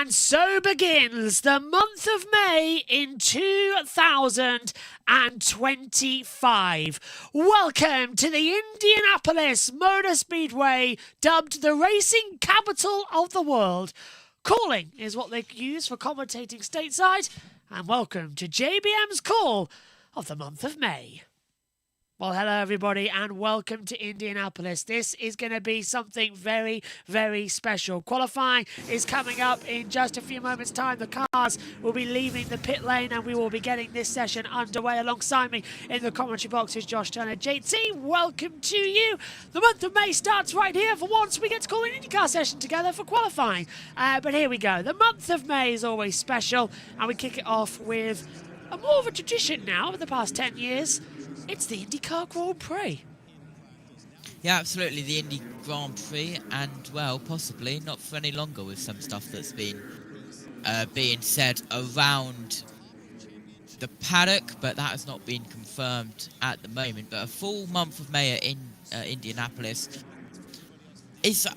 And so begins the month of May in 2025. Welcome to the Indianapolis Motor Speedway, dubbed the racing capital of the world. Calling is what they use for commentating stateside. And welcome to JBM's call of the month of May. Well, hello everybody and welcome to Indianapolis. This is going to be something very, very special. Qualifying is coming up in just a few moments' time. The cars will be leaving the pit lane and we will be getting this session underway. Alongside me in the commentary box is Josh Turner. JT, welcome to you. The month of May starts right here. For once, we get to call an INDYCAR session together for qualifying. But here we go. The month of May is always special and we kick it off with more of a tradition now over the past 10 years. It's the INDYCAR Grand Prix. Yeah, absolutely, the Indy Grand Prix, and, well, possibly not for any longer with some stuff that's been being said around the paddock, but that has not been confirmed at the moment. But a full month of May in Indianapolis is,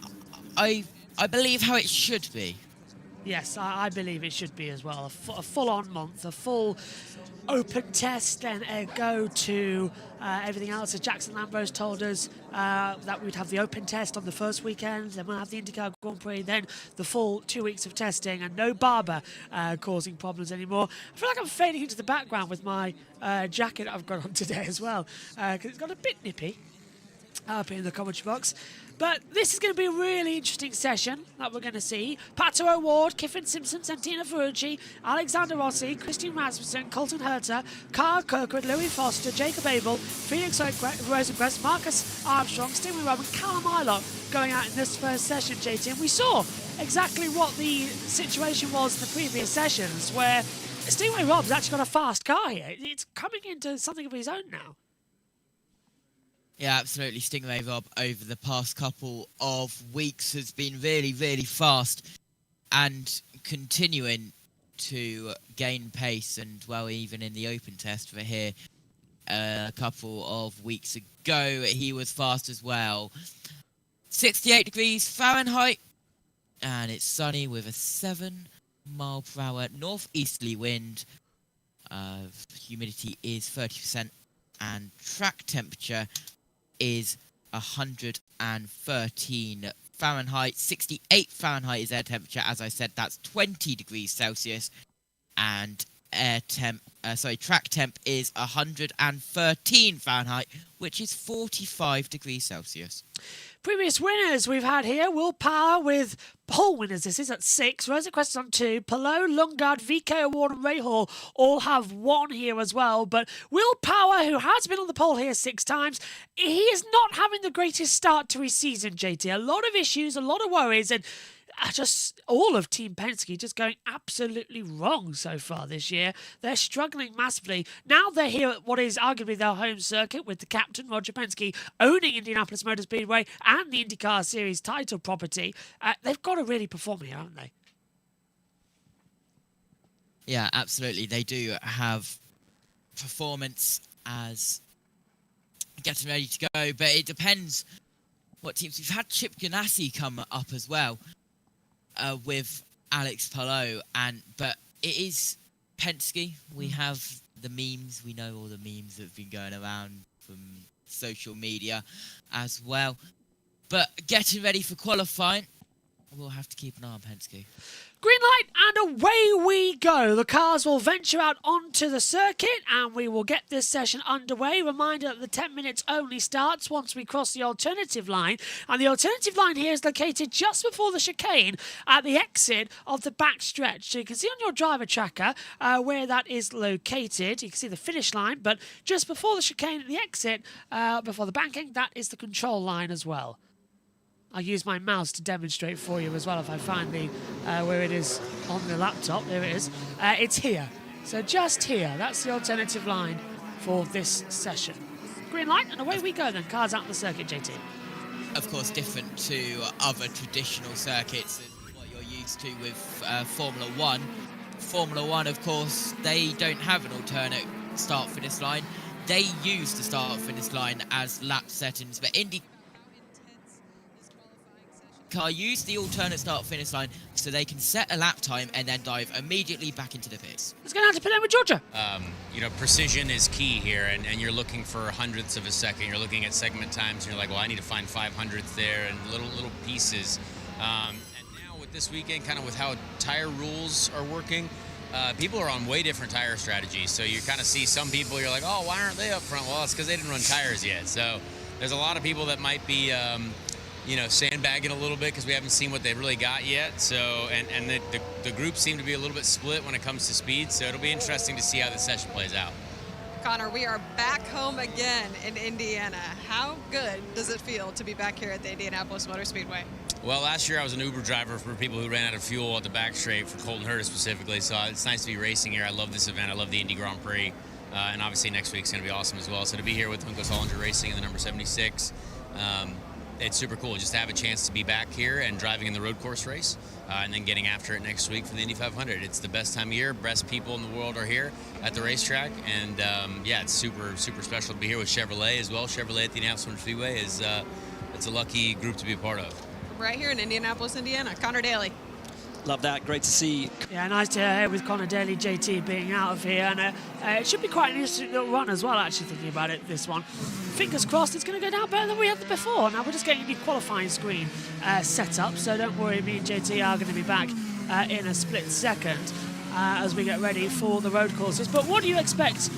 I believe, how it should be. Yes, I believe it should be as well. A full-on month, a full open test, then a go to everything else. As Jackson Lambros told us that we'd have the open test on the first weekend, then we'll have the INDYCAR Grand Prix, then the full 2 weeks of testing, and no Barber causing problems anymore. I feel like I'm fading into the background with my jacket I've got on today as well, because it's got a bit nippy up in the commentary box. But this is going to be a really interesting session that we're going to see. Pato O'Ward, Kiffin Simpson, Santina Ferrucci, Alexander Rossi, Christian Rasmussen, Colton Herter, Carl Kirkwood, Louis Foster, Jacob Abel, Felix Rosenquist, Marcus Armstrong, Stewie Robb and Callum Ilott going out in this first session, JT. And we saw exactly what the situation was in the previous sessions, where Stewie Robb's actually got a fast car here. It's coming into something of his own now. Yeah, absolutely. Stingray Robb over the past couple of weeks has been really, really fast and continuing to gain pace. And, well, even in the open test for here a couple of weeks ago, he was fast as well. 68 degrees Fahrenheit, and it's sunny with a 7-mile-per-hour northeasterly wind. Humidity is 30%, and track temperature is 113 Fahrenheit. 68 Fahrenheit is air temperature. As I said, that's 20 degrees Celsius. And track temp is 113 Fahrenheit, which is 45 degrees Celsius. Previous winners we've had here: Will Power with pole winners. This is at 6. Rosenquist on 2. Palou, Lundgaard, VK Award and Ray Hall all have 1 here as well. But Will Power, who has been on the pole here 6 times, he is not having the greatest start to his season, JT. A lot of issues, a lot of worries, and just all of Team Penske just going absolutely wrong so far this year. They're struggling massively. Now they're here at what is arguably their home circuit with the captain, Roger Penske, owning Indianapolis Motor Speedway and the INDYCAR Series title property. They've got to really perform here, haven't they? Yeah, absolutely. They do have performance as getting ready to go, but it depends what teams. We've had Chip Ganassi come up as well. With Alex Palou, but it is Penske. We have the memes. We know all the memes that have been going around from social media as well. But getting ready for qualifying, we'll have to keep an eye on Penske. Green light and away we go. The cars will venture out onto the circuit and we will get this session underway. Reminder that the 10 minutes only starts once we cross the alternative line. And the alternative line here is located just before the chicane at the exit of the back stretch. So you can see on your driver tracker where that is located. You can see the finish line, but just before the chicane at the exit, before the banking, that is the control line as well. I'll use my mouse to demonstrate for you as well if I find the where it is on the laptop. There it is. It's here. So just here. That's the alternative line for this session. Green light and away we go then. Cars out on the circuit, JT. Of course, different to other traditional circuits, what you're used to with Formula 1. Formula 1, of course, they don't have an alternate start-finish line. They use the start-finish line as lap settings, but Indy IndyCar use the alternate start-finish line so they can set a lap time and then dive immediately back into the pits. Let's go down to Penn with Georgia. You know, precision is key here, and you're looking for hundredths of a second. You're looking at segment times, and you're like, well, I need to find 500ths there and little pieces. And now with this weekend, kind of with how tire rules are working, people are on way different tire strategies. So you kind of see some people, you're like, oh, why aren't they up front? Well, it's because they didn't run tires yet. So there's a lot of people that might be, you know, sandbagging a little bit because we haven't seen what they've really got yet. So, and the groups seem to be a little bit split when it comes to speed. So it'll be interesting to see how the session plays out. Connor, we are back home again in Indiana. How good does it feel to be back here at the Indianapolis Motor Speedway? Well, last year I was an Uber driver for people who ran out of fuel at the back straight for Colton Herta specifically. So it's nice to be racing here. I love this event. I love the Indy Grand Prix. And obviously next week's going to be awesome as well. So to be here with Hunko Hollinger Racing in the number 76, it's super cool just to have a chance to be back here and driving in the road course race and then getting after it next week for the Indy 500. It's the best time of year. Best people in the world are here at the racetrack. And yeah, it's super special to be here with Chevrolet as well. Chevrolet at the Indianapolis Motor Speedway is it's a lucky group to be a part of. Right here in Indianapolis, Indiana. Connor Daly. Love that. Great to see. Yeah, nice to hear with Connor Daly, JT being out of here. And it should be quite an interesting little run as well, actually, thinking about it, this one. Fingers crossed it's going to go down better than we had before. Now, we're just getting the qualifying screen set up, so don't worry, me and JT are going to be back in a split second as we get ready for the road courses. But what do you expect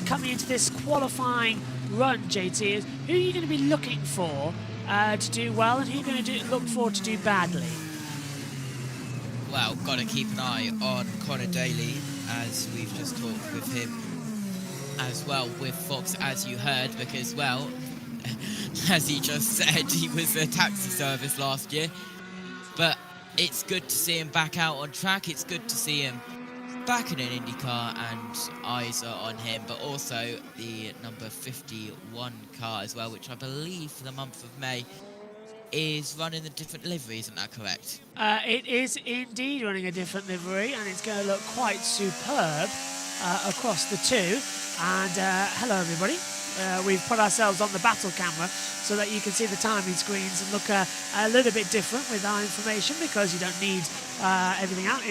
coming into this qualifying run, JT? Who are you going to be looking for to do well, and who are you going to look for to do badly? Well, got to keep an eye on Connor Daly, as we've just talked with him as well with Fox, as you heard, because, well, as he just said, he was a taxi service last year. But it's good to see him back out on track. It's good to see him back in an IndyCar, and eyes are on him. But also the number 51 car as well, which I believe for the month of May is running a different livery, isn't that correct? It is indeed running a different livery, and it's going to look quite superb across the two. And hello everybody. We've put ourselves on the battle camera so that you can see the timing screens and look a little bit different with our information, because you don't need everything out.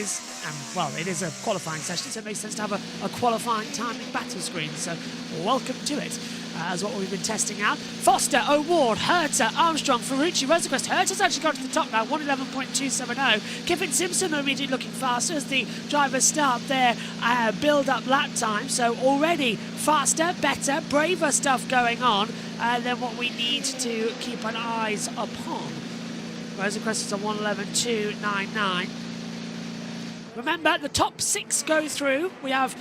Well, it is a qualifying session, so it makes sense to have a qualifying timing battle screen. So welcome to it. As what we've been testing out. Foster, O'Ward, Herta, Armstrong, Ferrucci, Rosenquist. Herta's actually got to the top now, 1:11.270. Kiffin Simpson immediately looking faster as the drivers start their build-up lap time. So already faster, better, braver stuff going on than what we need to keep an eyes upon. Rosenquist is on 1:11.299. Remember, the top 6 go through. We have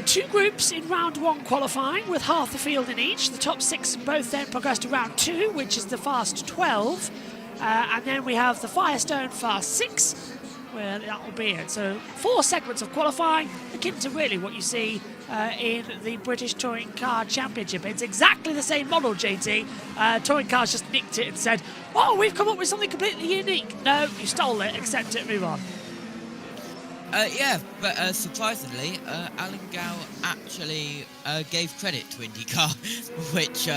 2 groups in round 1 qualifying with half the field in each. The top 6 both then progress to round 2, which is the Fast 12. And then we have the Firestone Fast 6, where that will be it. So 4 segments of qualifying, akin to really what you see in the British Touring Car Championship. It's exactly the same model, JT. Touring Cars just nicked it and said, oh, we've come up with something completely unique. No, you stole it, accept it, move on. Yeah, but surprisingly, Alan Gow actually gave credit to IndyCar, which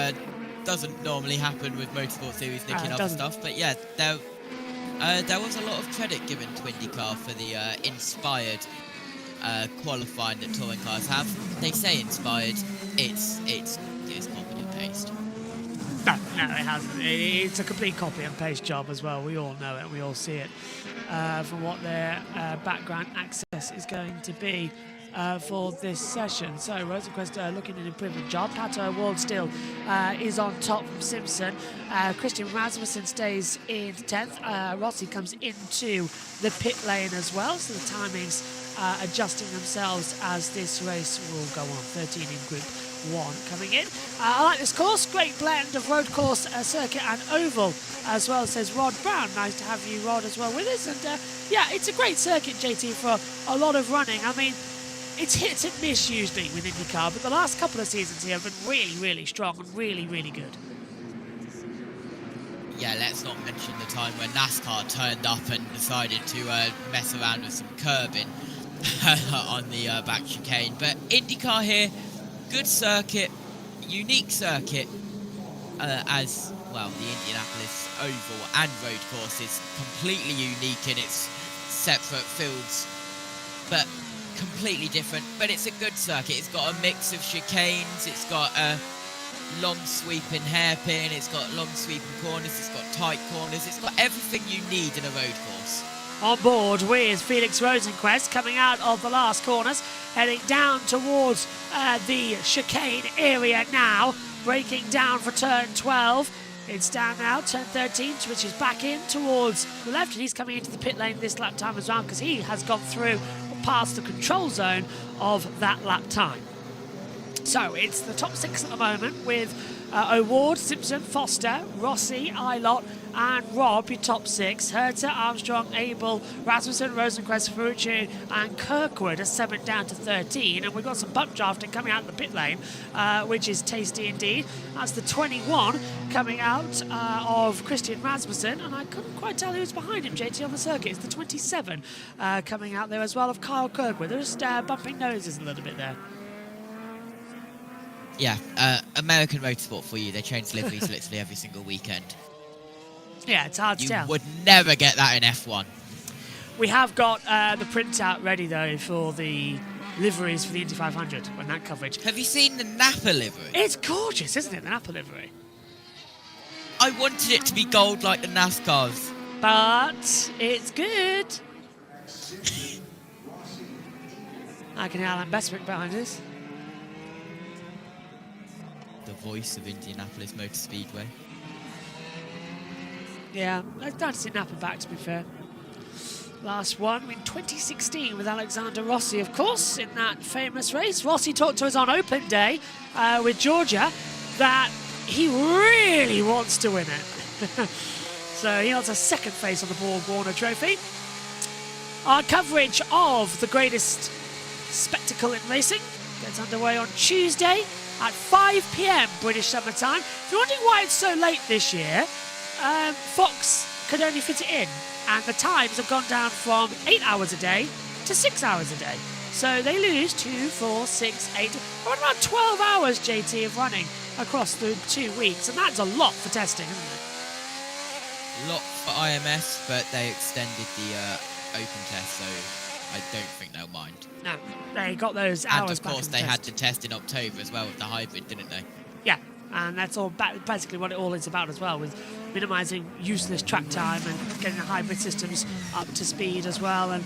doesn't normally happen with Motorsport Series nicking up stuff. But yeah, there was a lot of credit given to IndyCar for the inspired qualifying that touring cars have. They say inspired, it's copy and paste. No, it hasn't. It's a complete copy and paste job as well. We all know it, we all see it from what their background access is going to be for this session. So Rosenquist looking an improvement job. Pato Ward still is on top from Simpson. Christian Rasmussen stays in 10th. Rossi comes into the pit lane as well, so the timings adjusting themselves as this race will go on. 13 in Group 1 coming in. I like this course. Great blend of road course, circuit and oval as well, says Rod Brown. Nice to have you, Rod, as well with us. And yeah, it's a great circuit, JT, for a lot of running. I mean, it's hit and miss usually with IndyCar, but the last couple of seasons here have been really, really strong and really, really good. Yeah, let's not mention the time when NASCAR turned up and decided to mess around with some curbing on the back chicane. But IndyCar here, good circuit, unique circuit, as well, the Indianapolis oval and road course is completely unique in its separate fields, but completely different. But it's a good circuit. It's got a mix of chicanes, it's got a long sweeping hairpin, it's got long sweeping corners, it's got tight corners, it's got everything you need in a road course. On board with Felix Rosenquist coming out of the last corners, heading down towards the chicane area now, braking down for turn 12. It's down now, turn 13, which is back in towards the left, and he's coming into the pit lane this lap time as well, because he has gone through past the control zone of that lap time. So it's the top 6 at the moment with O'Ward, Simpson, Foster, Rossi, Ilott and Rob, your top 6. Herter, Armstrong, Abel, Rasmussen, Rosenquist, Ferrucci and Kirkwood are 7 down to 13. And we've got some bump drafting coming out of the pit lane, which is tasty indeed. That's the 21 coming out of Christian Rasmussen, and I couldn't quite tell who's behind him, JT, on the circuit. It's the 27 coming out there as well of Kyle Kirkwood. They're just bumping noses a little bit there. Yeah, American motorsport for you. They change liveries literally every single weekend. Yeah, it's hard to tell. You would never get that in F1. We have got the printout ready, though, for the liveries for the Indy 500 when that coverage. Have you seen the Napa livery? It's gorgeous, isn't it, the Napa livery? I wanted it to be gold like the NASCAR's. But it's good. I can hear Alan Bestwick behind us. The voice of Indianapolis Motor Speedway. Yeah, I'd like to see Napa back, to be fair. Last one in 2016 with Alexander Rossi, of course, in that famous race. Rossi talked to us on open day with Georgia that he really wants to win it. So he wants a second face on the Borg Warner Trophy. Our coverage of the greatest spectacle in racing gets underway on Tuesday at 5 p.m. British Summer Time. If you're wondering why it's so late this year, Fox could only fit it in, and the times have gone down from 8 hours a day to 6 hours a day. So they lose 2, 4, 6, 8, around 12 hours, JT, of running across the 2 weeks, and that's a lot for testing, isn't it? A lot for IMS, but they extended the open test, so I don't think they'll mind. No, they got those hours. And of course, back they had to test in October as well with the hybrid, didn't they? Yeah, and that's all basically what it all is about as well, with minimising useless track time and getting the hybrid systems up to speed as well. And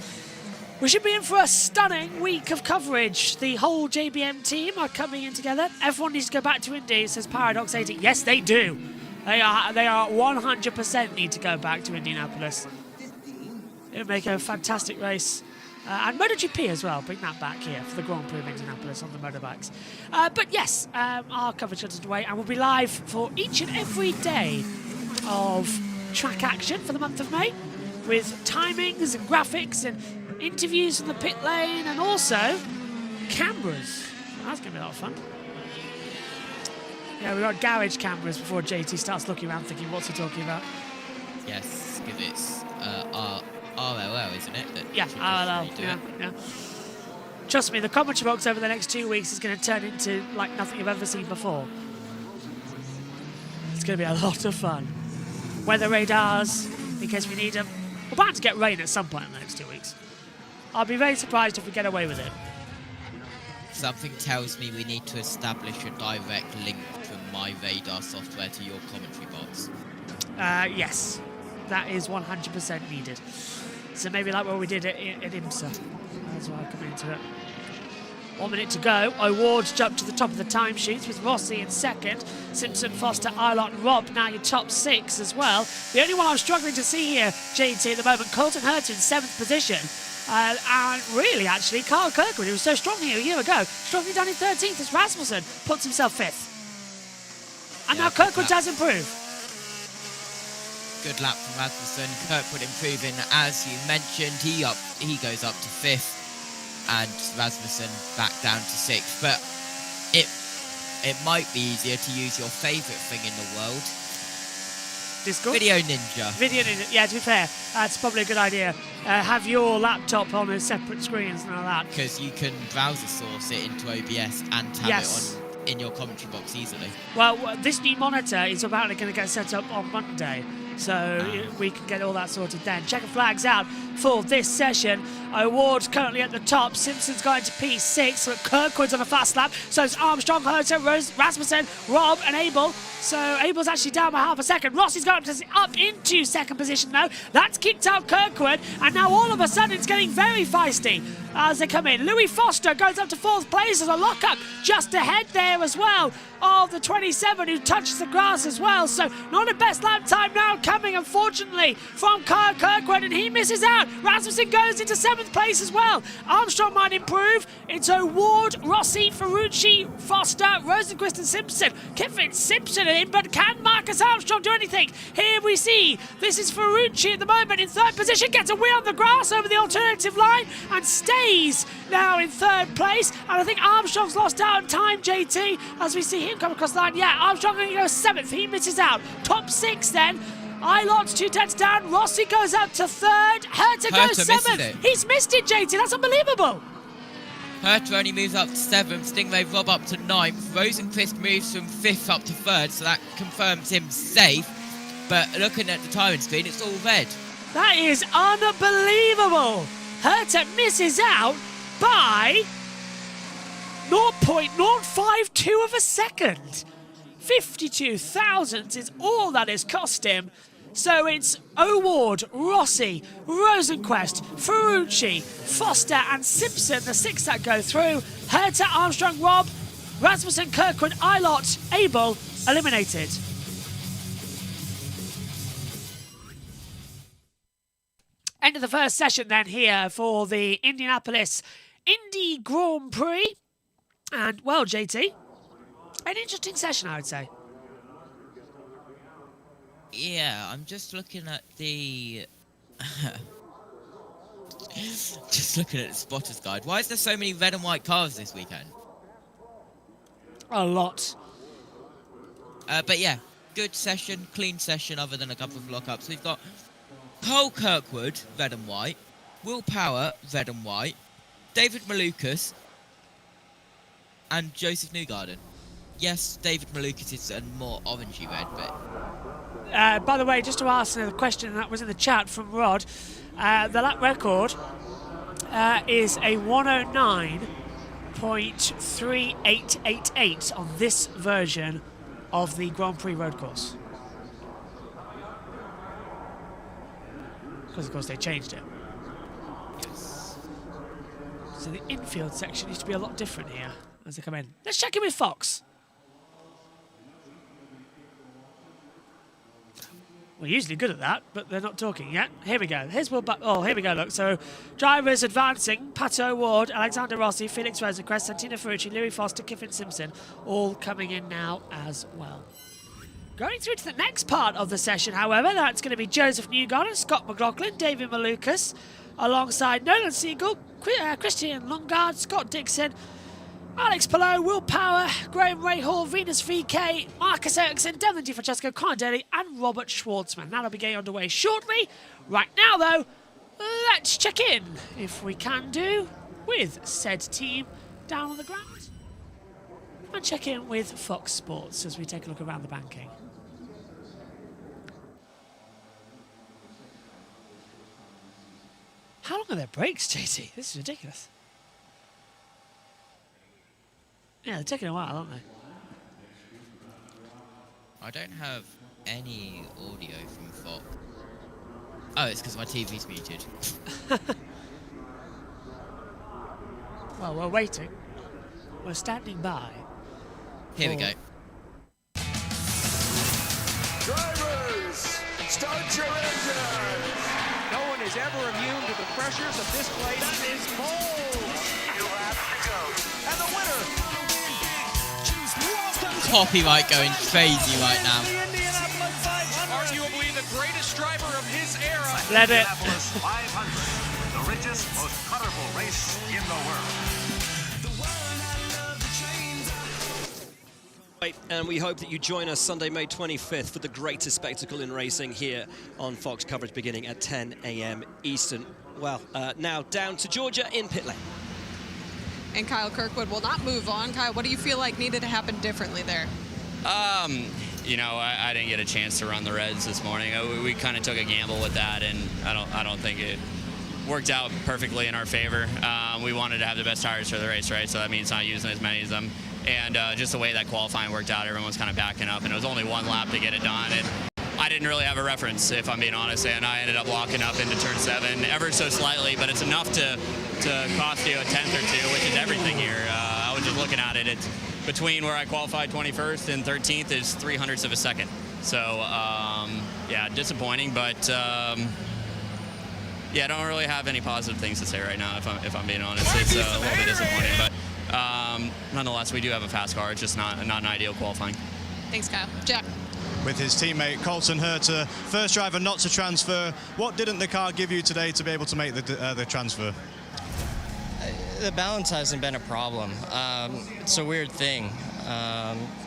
we should be in for a stunning week of coverage. The whole JBM team are coming in together. Everyone needs to go back to Indy, says Paradox 80. Yes, they do. They are 100% need to go back to Indianapolis. It would make a fantastic race. And MotoGP as well, bring that back here for the Grand Prix of Indianapolis on the motorbikes. But yes, our coverage is underway, and we'll be live for each and every day of track action for the month of May, with timings and graphics and interviews from the pit lane, and also cameras. That's going to be a lot of fun. Yeah, we've got garage cameras before JT starts looking around thinking, what's he talking about? Yes, because it's RLL, isn't it? Yeah, RLL. Yeah. Trust me, the commentary box over the next 2 weeks is going to turn into like nothing you've ever seen before. It's going to be a lot of fun. Weather radars, in case we need them. We're bound to get rain at some point in the next 2 weeks. I'll be very surprised if we get away with it. Something tells me we need to establish a direct link from my radar software to your commentary box. Yes, that is 100% needed. So maybe like what we did at IMSA. That's why I come into it. 1 minute to go. O'Ward's jumped to the top of the timesheets with Rossi in second. Simpson, Foster, Ilott and Rob now your top 6 as well. The only one I'm struggling to see here, JT, at the moment, Colton Herter in 7th position. And really, actually, Kyle Kirkwood, who was so strong here a year ago, strongly down in 13th as Rasmussen puts himself 5th. And now Kirkwood does improve. Good lap from Rasmussen. Kirkwood improving, as you mentioned. He goes up to 5th, and Rasmussen back down to 6th. But it might be easier to use your favourite thing in the world. Discord? Video Ninja. Video Ninja. Yeah, to be fair, that's probably a good idea. Have your laptop on a separate screen and all that. Because you can browser source it into OBS and have Yes. it on in your commentary box easily. Well, this new monitor is apparently going to get set up on Monday, so we can get all that sorted then. Checker flags out for this session. Awards currently at the top. Simpson's going to P6, but Kirkwood's on a fast lap. So it's Armstrong, Herter, Rasmussen, Rob, and Abel. So Abel's actually down by half a second. Rossi's got up into second position now. That's kicked out Kirkwood, and now all of a sudden it's getting very feisty as they come in. Louis Foster goes up to 4th place as a lockup just ahead there as well of the 27 who touches the grass as well. So not a best lap time now coming, unfortunately, from Kyle Kirkwood, and he misses out. Rasmussen goes into 7th place as well. Armstrong might improve. It's Ward, Rossi, Ferrucci, Foster, Rosenquist and Simpson. Kiffin, Simpson in, but can Marcus Armstrong do anything? Here we see, this is Ferrucci at the moment in 3rd position, gets a wheel on the grass over the alternative line and stays now in 3rd place. And I think Armstrong's lost out on time, JT, as we see him come across the line. Yeah, Armstrong going to go 7th, he misses out. Top 6 then. Ilot's 2 tenths down, Rossi goes up to 3rd, Herter goes 7th. He's missed it, JT, that's unbelievable. Herter only moves up to 7th, Stingray Rob up to 9th, Rosenquist moves from 5th up to 3rd, so that confirms him safe. But looking at the timing screen, it's all red. That is unbelievable. Herter misses out by 0.052 of a second. 52 thousandths is all that is cost him. So it's O'Ward, Rossi, Rosenquist, Ferrucci, Foster and Simpson, the 6 that go through. Herter, Armstrong, Rob, Rasmussen, Kirkwood, Ilott, Abel eliminated. End of the first session then here for the Indianapolis Indy Grand Prix. And, well, JT, an interesting session, I would say. Yeah, I'm just looking at the... just looking at the spotter's guide. Why is there so many red and white cars this weekend? A lot. But yeah, good session, clean session other than a couple of lockups. We've got Cole Kirkwood, red and white. Will Power, red and white. David Malukas and Joseph Newgarden. Yes, David Malukas is a more orangey red, but... By the way, just to answer the question that was in the chat from Rod, the lap record is a 109.3888 on this version of the Grand Prix road course. Because, of course, they changed it. Yes. So the infield section used to be a lot different here as they come in. Let's check in with Fox. We're usually good at that, but they're not talking yet. Here we go. Here's Will here we go, look. So, drivers advancing. Pato Ward, Alexander Rossi, Felix Rosenquist, Santino Ferrucci, Louis Foster, Kiffin Simpson, all coming in now as well. Going through to the next part of the session, however, that's going to be Joseph Newgarden, Scott McLaughlin, David Malukas, alongside Nolan Siegel, Christian Lundgaard, Scott Dixon, Alex Palou, Will Power, Graham Rahal, Venus VK, Marcus Ericsson, Devlin DiFrancesco, Conor Daly and Robert Schwartzman. That'll be getting underway shortly. Right now, though, let's check in, if we can do, with said team down on the ground. And check in with Fox Sports as we take a look around the banking. How long are their breaks, JT? This is ridiculous. Yeah, they're taking a while, aren't they? I don't have any audio from Fox. Oh, it's because my TV's muted. Well, we're waiting. We're standing by. Here we go. Drivers, start your engines! No one is ever immune to the pressures of this place. That is bold! 2 laps to go. And the winner! Copyright going crazy right now. Arguably the greatest driver of his era. Let it. Indianapolis 500, the richest, most colorful race in the world. And we hope that you join us Sunday, May 25th for the greatest spectacle in racing here on Fox, coverage beginning at 10 a.m. Eastern. Well, now down to Georgia in pit lane. and Kyle Kirkwood will not move on. Kyle, what do you feel like needed to happen differently there? You know, I didn't get a chance to run the Reds this morning. We kind of took a gamble with that, and I don't think it worked out perfectly in our favor. We wanted to have the best tires for the race, right? So that means not using as many of them. And just the way that qualifying worked out, everyone was kind of backing up, and it was only one lap to get it done. And I didn't really have a reference, if I'm being honest, and I ended up walking up into turn 7 ever so slightly, but it's enough to cost you a tenth or two, which is everything here. I was just looking at it. It's between where I qualified 21st and 13th is 0.03 of a second. So, yeah, disappointing, but yeah, I don't really have any positive things to say right now, if I'm being honest. It's a little bit disappointing, but nonetheless, we do have a fast car. It's just not an ideal qualifying. Thanks, Kyle. Jack. With his teammate Colton Herter, first driver not to transfer. What didn't the car give you today to be able to make the transfer? The balance hasn't been a problem. It's a weird thing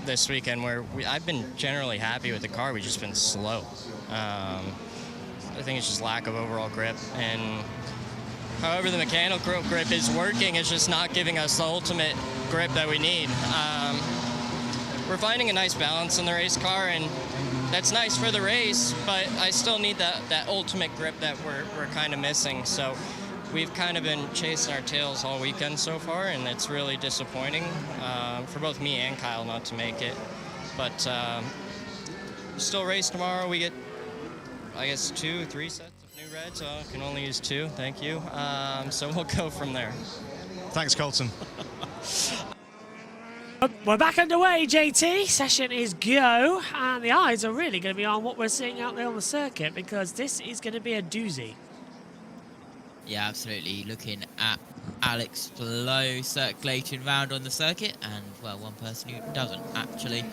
this weekend where I've been generally happy with the car. We've just been slow. I think it's just lack of overall grip. And however the mechanical grip is working, it's just not giving us the ultimate grip that we need. We're finding a nice balance in the race car, and that's nice for the race, but I still need that ultimate grip that we're kind of missing. So we've kind of been chasing our tails all weekend so far, and it's really disappointing for both me and Kyle not to make it. But still race tomorrow. We get, I guess, 2 or 3 sets of new reds. I can only use 2, thank you. So we'll go from there. Thanks, Colton. We're back underway, JT. Session is go, and the eyes are really going to be on what we're seeing out there on the circuit, because this is going to be a doozy. Yeah, absolutely. Looking at Alex below circulating round on the circuit, and, well, one person who doesn't actually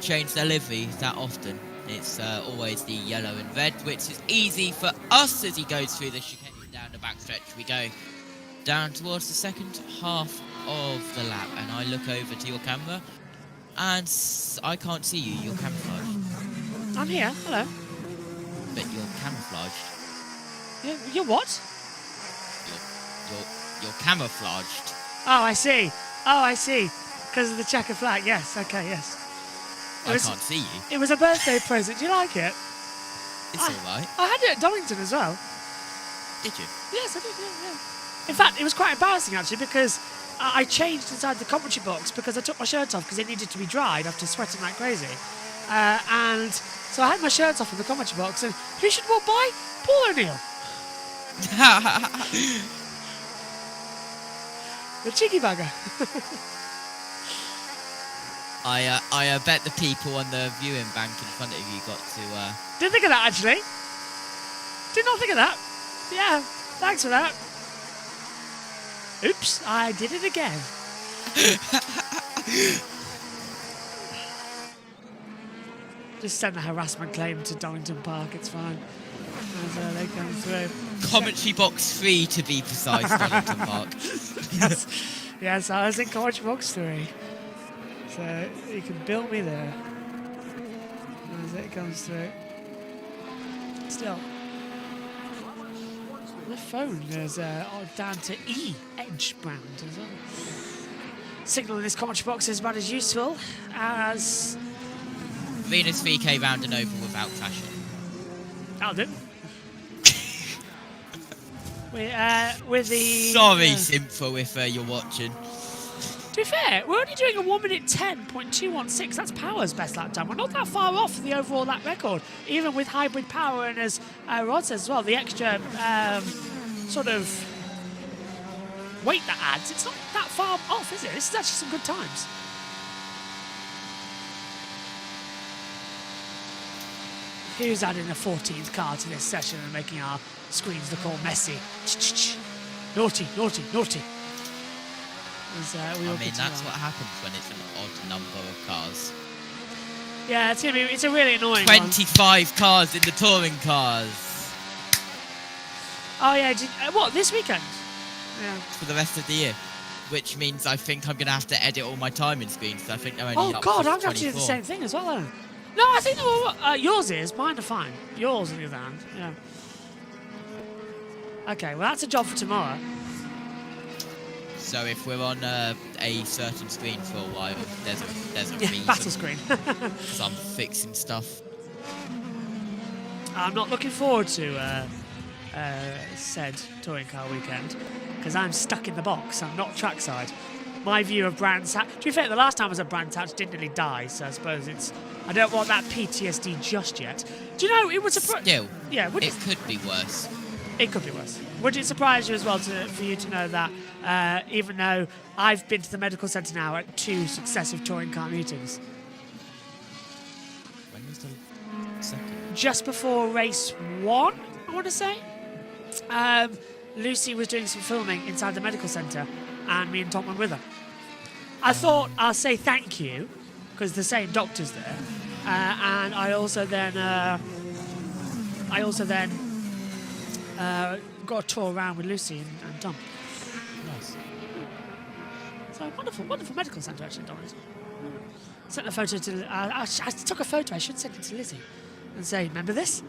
change their livery that often. It's always the yellow and red, which is easy for us as he goes through the chicane down the backstretch. We go down towards the second half of the lap, and I look over to your camera, and I can't see you. You're camouflaged. I'm here. Hello. But you're camouflaged. You're what? You're camouflaged. Oh, I see. Oh, I see. Because of the checker flag. Yes. Okay. Yes. I can't see you. It was a birthday present. Do you like it? It's all right. I had it at Donington as well. Did you? Yes, I did. Yeah. In fact, it was quite embarrassing actually, because I changed inside the commentary box because I took my shirt off because it needed to be dried after sweating like crazy. And so I had my shirt off in the commentary box, and who should walk by? Paul O'Neill. The cheeky bugger. I bet the people on the viewing bank in front of you got to... Didn't think of that, actually. Did not think of that. Yeah, thanks for that. Oops, I did it again. Just send a harassment claim to Donington Park, it's fine. As they come through. Commentary box 3 to be precise, Donington Park. Yes, I was in commentary box 3. So you can bill me there as it comes through. Still, my phone is down to E, Edge brand as well. Signal in this commentary box is about as useful as Venus VK round and over without crashing. That'll do. With the... Sorry, Simfo, if you're watching. To be fair, we're only doing a 1 minute 10.216. That's Power's best lap time. We're not that far off the overall lap record, even with hybrid power and, as Rod says as well, the extra sort of weight that adds. It's not that far off, is it? This is actually some good times. Who's adding a 14th car to this session and making our screens look all messy? Naughty, naughty, naughty. That's what happens when it's an odd number of cars. Yeah, it's a really annoying 25 cars in the touring cars. Oh yeah, what, this weekend? Yeah. For the rest of the year. Which means I think I'm going to have to edit all my timing screens, because I think they're only up God, to I'm going to have to do the same thing as well, aren't I? No, I think yours is. Mine are fine. Yours, on the other hand. Yeah. Okay, well, that's a job for tomorrow. So if we're on a certain screen for a while, there's a reason. Battle screen. Because I'm fixing stuff. I'm not looking forward to said touring car weekend because I'm stuck in the box. I'm not trackside. My view of Brands Hatch. To be fair, the last time I was at Brands Hatch didn't really die, so I suppose it's. I don't want that PTSD just yet. Do you know it would surprise? Still, yeah, it could be worse. It could be worse. Would it surprise you as well for you to know that even though I've been to the medical centre now at 2 successive touring car meetings? When was the second? Just before race 1, I want to say. Lucy was doing some filming inside the medical centre, and me and Tom went with her. I thought I'll say thank you because the same doctor's there, and I also then got a tour around with Lucy and Tom. Nice. So wonderful medical centre actually, Doris. Sent a photo to. I took a photo. I should send it to Lizzie and say, "Remember this?"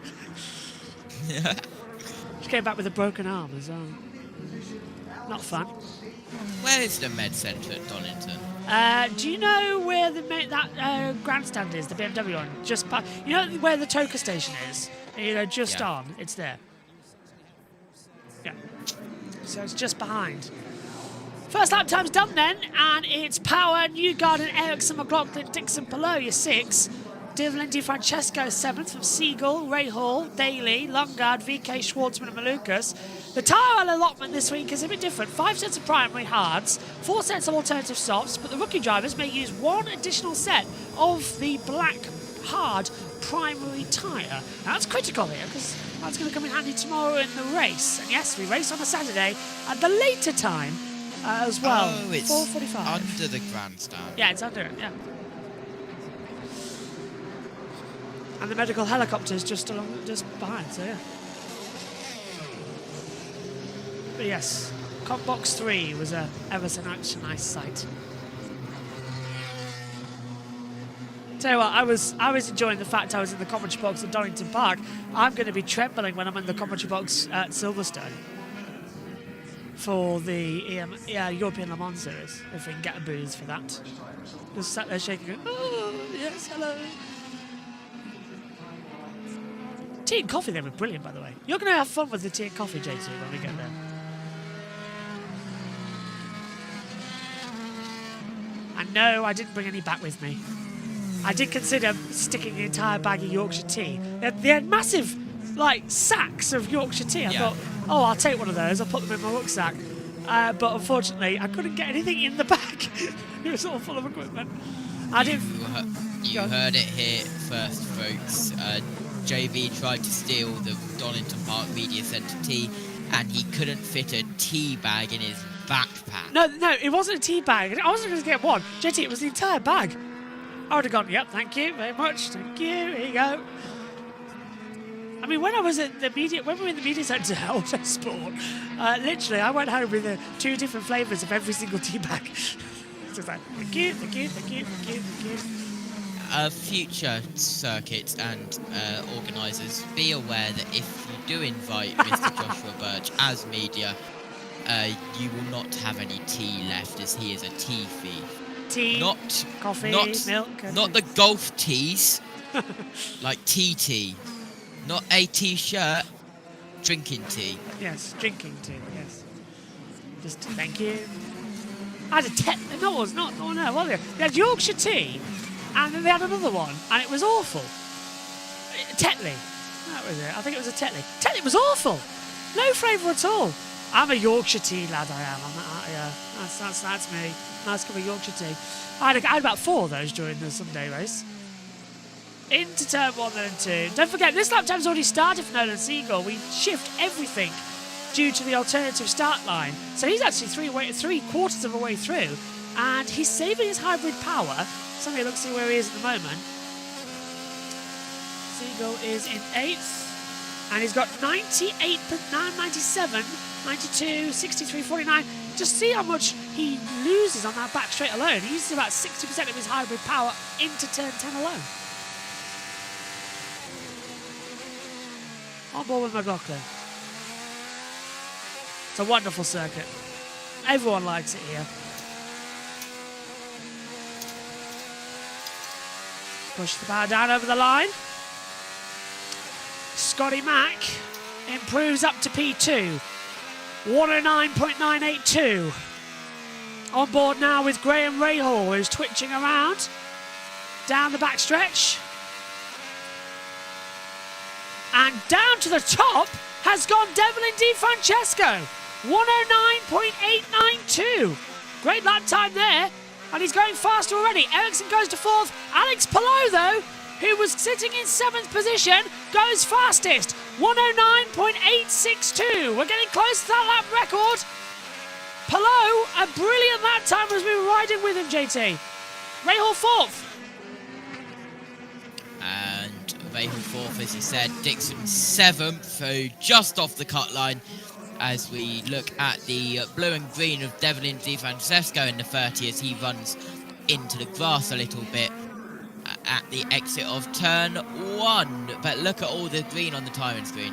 Yeah. She came back with a broken arm as well. Not fun. Where is the med centre at Donington? Do you know where that grandstand is, the BMW one? Just you know where the Toka station is? And you go just on, it's there. Yeah. So it's just behind. First lap time's done then, and it's Power, Newgarden, Ericsson, McLaughlin, Dixon, Polonia 6. Devlin Di Francesco 7th from Siegel, Ray Hall, Daly, Longard, VK, Schwartzman and Malukas. The tyre allotment this week is a bit different. 5 sets of primary hards, 4 sets of alternative softs, but the rookie drivers may use 1 additional set of the black hard primary tyre. Now that's critical here because that's going to come in handy tomorrow in the race. And yes, we race on a Saturday at the later time as well. Oh, it's 4:45. under the grandstand. Yeah, it's under it, yeah. And the medical helicopter's just behind, so yeah. But yes, Comp Box 3 was ever so nice sight. Tell you what, I was enjoying the fact I was in the commentary box at Donington Park. I'm going to be trembling when I'm in the commentary box at Silverstone for the European Le Mans Series, if we can get a booze for that. Just sat there shaking, going, oh, yes, hello. Tea and coffee, they were brilliant, by the way. You're going to have fun with the tea and coffee, JT, when we get there. And no, I didn't bring any back with me. I did consider sticking the entire bag of Yorkshire tea. They had massive, sacks of Yorkshire tea. I thought, oh, I'll take one of those. I'll put them in my rucksack. But unfortunately, I couldn't get anything in the bag. It was all full of equipment. You heard it here first, folks. JB tried to steal the Donington Park Media Centre tea, and he couldn't fit a tea bag in his backpack. No, it wasn't a tea bag. I wasn't going to get one. JT, it was the entire bag. I would have gone, yep, thank you very much. Thank you. Here you go. I mean, when I was at when we were in the media centre at Auto Sport, literally, I went home with 2 different flavours of every single tea bag. So it's like, thank you, thank you, thank you, thank you, thank you. Future circuits and organisers, be aware that if you do invite Mr. Joshua Birch as media, you will not have any tea left, as he is a tea thief. Tea, coffee, milk. Not the golf teas, like tea. Not a t-shirt, drinking tea. Yes, drinking tea, yes. Just thank you. I had a no, it was not. Oh no, what they had Yorkshire tea, and then they had another one, and it was awful. Tetley, that was it. I think it was a Tetley. Tetley was awful. No flavour at all. I'm a Yorkshire tea lad. I am. That's me. Nice cup of Yorkshire tea. I had about 4 of those during the Sunday race. Into turn 1 and 2. Don't forget, this lap time's already started for Nolan Siegel. We shift everything due to the alternative start line. So he's actually 3/4 of a way through, and he's saving his hybrid power. So let's see where he is at the moment. Siegel is in 8th, and he's got 98, 97, 92, 63, 49. Just see how much he loses on that back straight alone. He uses about 60% of his hybrid power into turn 10 alone. On board with McLaughlin. It's a wonderful circuit. Everyone likes it here. Push the power down over the line. Scotty Mack improves up to P2. 109.982. On board now with Graham Rahal, who's twitching around down the backstretch. And down to the top has gone Devlin Di Francesco. 109.892. Great lap time there. And he's going faster already. Ericsson goes to 4th. Alex Palou, though, who was sitting in 7th position, goes fastest. 109.862. We're getting close to that lap record. Palou, a brilliant lap time as we were riding with him, JT. Rahal 4th. And Rahal 4th, as you said. Dixon 7th, so just off the cut line. As we look at the blue and green of Devlin Di Francesco in the 30 as he runs into the grass a little bit at the exit of turn 1. But look at all the green on the timing screen.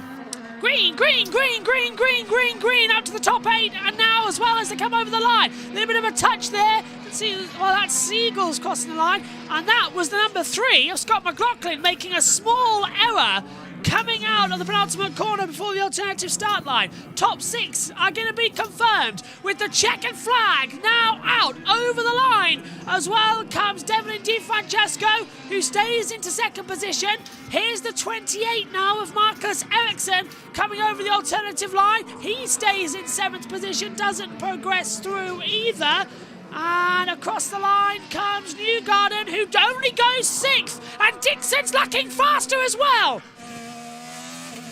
Green, green, green, green, green, green, green, up to the top 8, and now as well as they come over the line. A little bit of a touch there. See, well, that's Seagulls crossing the line, and that was the number 3 of Scott McLaughlin making a small error coming out of the penultimate corner before the alternative start line. Top 6 are going to be confirmed with the checkered flag now out over the line. As well comes Devlin Di Francesco, who stays into 2nd position. Here's the 28 now of Marcus Ericsson coming over the alternative line. He stays in 7th position, doesn't progress through either. And across the line comes Newgarden, who only goes 6th. And Dixon's looking faster as well.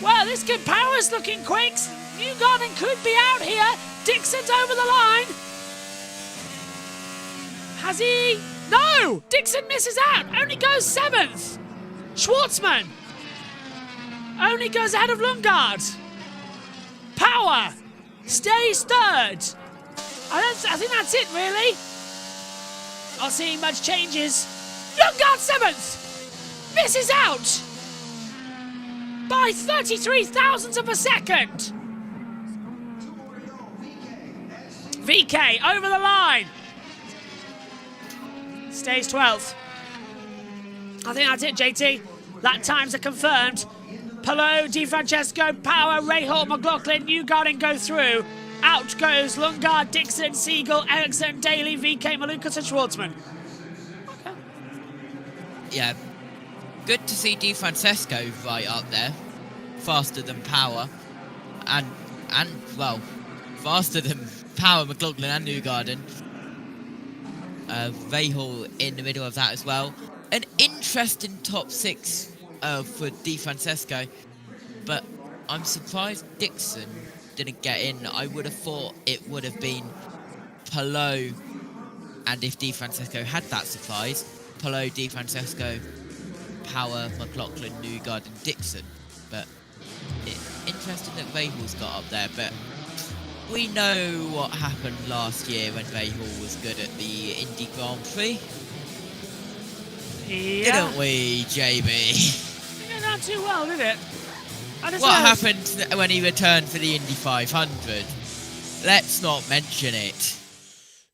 Well, this good power's looking quick. Newgarden could be out here. Dixon's over the line. Has he? No! Dixon misses out. Only goes 7th. Schwartzman only goes ahead of Lundgaard. Power stays 3rd. I think that's it, really. Not seeing much changes. Lundgaard 7th. Misses out by 33 thousandths of a second. VK over the line. Stays 12th. I think that's it, JT. Lap times are confirmed. Palou, Di Francesco, Power, Rahal, McLaughlin, Newgarden go through. Out goes Lundgaard, Dixon, Siegel, Ericsson, Daly, VK, Malukas and Schwartzman. Okay. Yeah. Good to see Di Francesco right up there. Faster than Power. And well, faster than Power, McLaughlin and Newgarden. Rahal in the middle of that as well. An interesting top 6 for Di Francesco. But I'm surprised Dixon didn't get in. I would have thought it would have been Palou. And if Di Francesco had that surprise, Palou, Di Francesco, Power, McLaughlin, Newgarden, Dixon. But interesting that Rahal's got up there, but we know what happened last year when Rahal was good at the Indy Grand Prix. Yeah. Didn't we, JB? Yeah, not too well, did it? What happened when he returned for the Indy 500? Let's not mention it.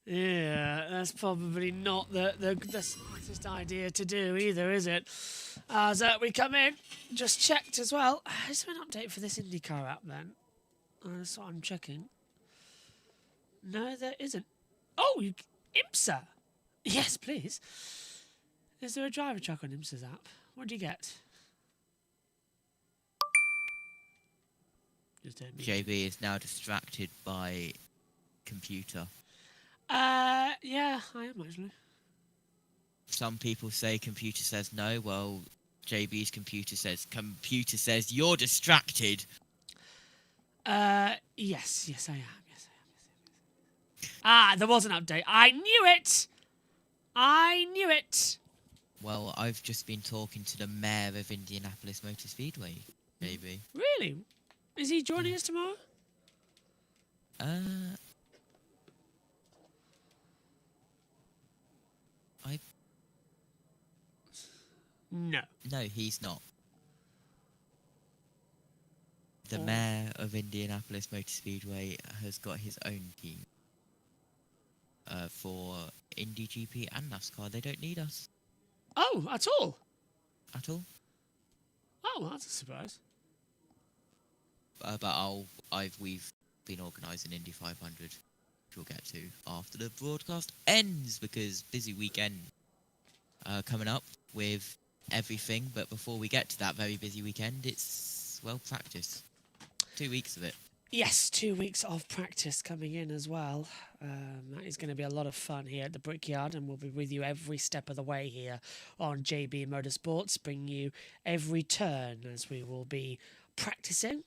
Yeah, that's probably not the smartest idea to do either, is it? As we come in, just checked as well. Is there an update for this INDYCAR app then? That's what I'm checking. No, there isn't. Oh, IMSA! Yes, please. Is there a driver track on IMSA's app? What do you get? JB is now distracted by computer. Yeah, I am actually. Some people say computer says no. Well, JB's computer says you're distracted. Yes, I am. Ah, there was an update. I knew it. Well, I've just been talking to the mayor of Indianapolis Motor Speedway, JB. Really? Is he joining us tomorrow? No. No, he's not. The mayor of Indianapolis Motor Speedway has got his own team. for Indy GP and NASCAR. They don't need us Oh, at all? at all. Oh, that's a surprise. But we've been organising Indy 500, which we'll get to after the broadcast ends, because busy weekend coming up with everything. But before we get to that very busy weekend, it's, well, practice. 2 weeks of it. Yes, 2 weeks of practice coming in as well. That is going to be a lot of fun here at the Brickyard, and we'll be with you every step of the way here on JB Motorsports, bringing you every turn as we will be practicing.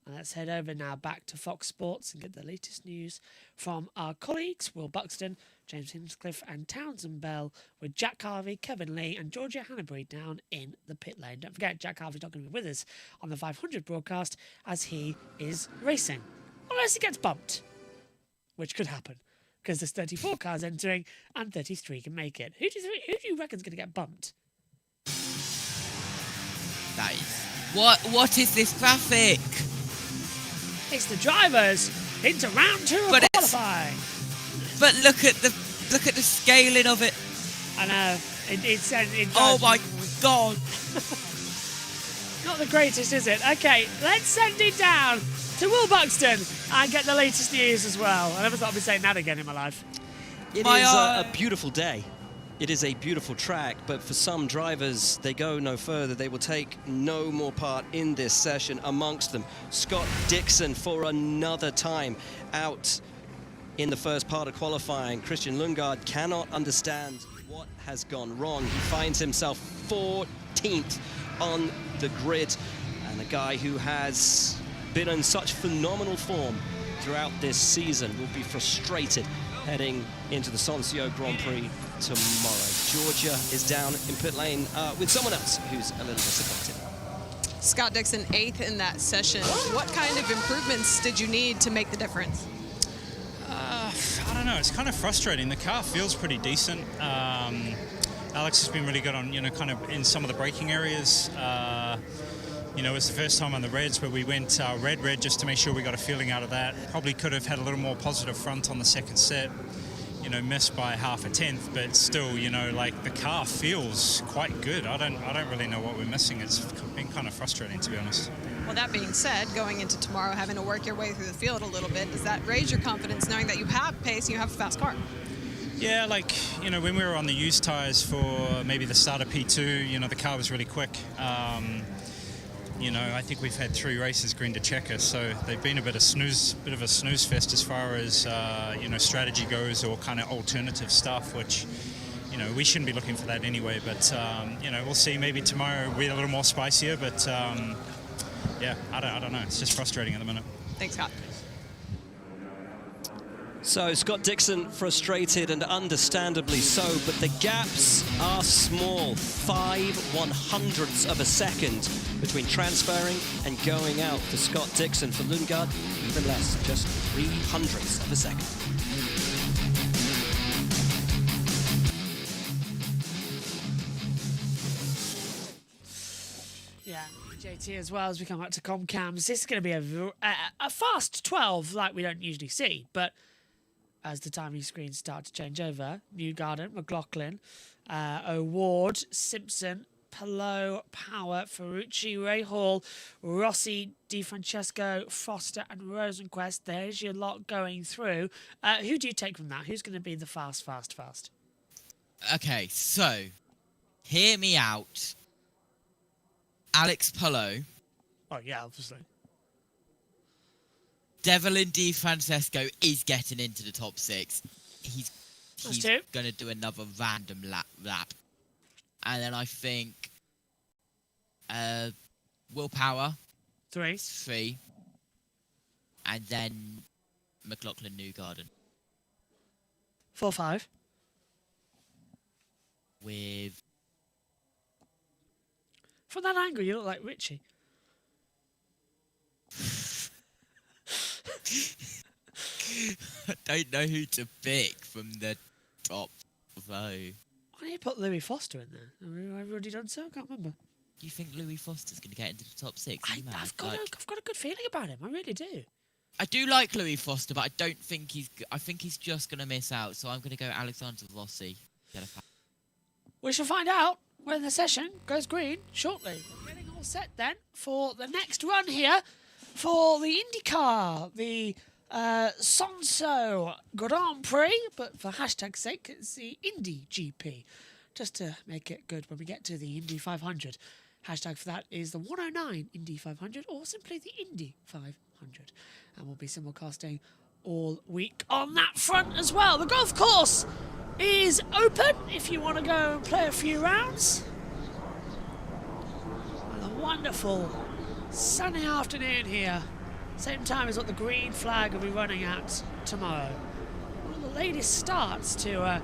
Let's head over now back to Fox Sports and get the latest news from our colleagues, Will Buxton, James Hinchcliffe and Townsend Bell, with Jack Harvey, Kevin Lee and Georgia Hannabury down in the pit lane. Don't forget, Jack Harvey's not going to be with us on the 500 broadcast as he is racing. Unless he gets bumped, which could happen, because there's 34 cars entering and 33 can make it. Who do you reckon's going to get bumped? That is... What is this graphic? It's the drivers into round 2 of qualifying. But look at the scaling of it. I know. It oh my God. Not the greatest, is it? Okay, let's send it down to Will Buxton and get the latest news as well. I never thought I'd be saying that again in my life. It is a beautiful day. It is a beautiful track, but for some drivers, they go no further. They will take no more part in this session. Amongst them, Scott Dixon for another time out in the first part of qualifying. Christian Lundgaard cannot understand what has gone wrong. He finds himself 14th on the grid, and a guy who has been in such phenomenal form throughout this season will be frustrated heading into the Soncio Grand Prix tomorrow. Georgia is down in pit lane with someone else who's a little disappointed. Scott Dixon, 8th in that session. What kind of improvements did you need to make the difference? I don't know. It's kind of frustrating. The car feels pretty decent. Alex has been really good on, kind of in some of the braking areas. It was the first time on the reds where we went red just to make sure we got a feeling out of that. Probably could have had a little more positive front on the second set. Missed by half a tenth, but still, like the car feels quite good. I don't really know what we're missing. It's been kind of frustrating, to be honest. Well, that being said, going into tomorrow, having to work your way through the field a little bit, does that raise your confidence knowing that you have pace and you have a fast car? Yeah, when we were on the used tires for maybe the start of P2, the car was really quick. I think we've had 3 races green to checker, so they've been a bit of a snooze fest as far as strategy goes, or kind of alternative stuff, which we shouldn't be looking for that anyway. But we'll see. Maybe tomorrow we're a little more spicier, but yeah, I don't know. It's just frustrating at the minute. Thanks, Scott. So Scott Dixon frustrated, and understandably so, but the gaps are small. 5/100ths of a second between transferring and going out for Scott Dixon. For Lundgaard, even less, just 0.03 of a second. Yeah, JT as well as we come back to Comcams. This is going to be a fast 12 like we don't usually see, but as the timing screens start to change over, Newgarden, McLaughlin, O'Ward, Simpson, Palou, Power, Ferrucci, Rahal, Rossi, DiFrancesco, Foster and Rosenquist. There's your lot going through. Who do you take from that? Who's going to be the fast? Okay, so hear me out. Alex Palou. Oh, yeah, obviously. Devlin DiFrancesco is getting into the top 6. He's going to do another random lap. And then I think Will Power. 3. And then McLaughlin Newgarden. 4-5. With... From that angle, you look like Richie. I don't know who to pick from the top row. Why don't you put Louis Foster in there? Have we already done so? I can't remember. Do you think Louis Foster's going to get into the top 6? I've got a good feeling about him. I really do. I do like Louis Foster, but I don't think he's. I think he's just going to miss out. So I'm going to go Alexander Rossi. We shall find out when the session goes green shortly. We're getting all set then for the next run here for the INDYCAR, the Sonso Grand Prix, but for hashtag's sake, it's the Indy GP, just to make it good when we get to the Indy 500. Hashtag for that is the 109 Indy 500 or simply the Indy 500. And we'll be simulcasting all week on that front as well. The golf course is open if you want to go and play a few rounds. And a wonderful sunny afternoon here. Same time as what the green flag will be running at tomorrow. One of the latest starts to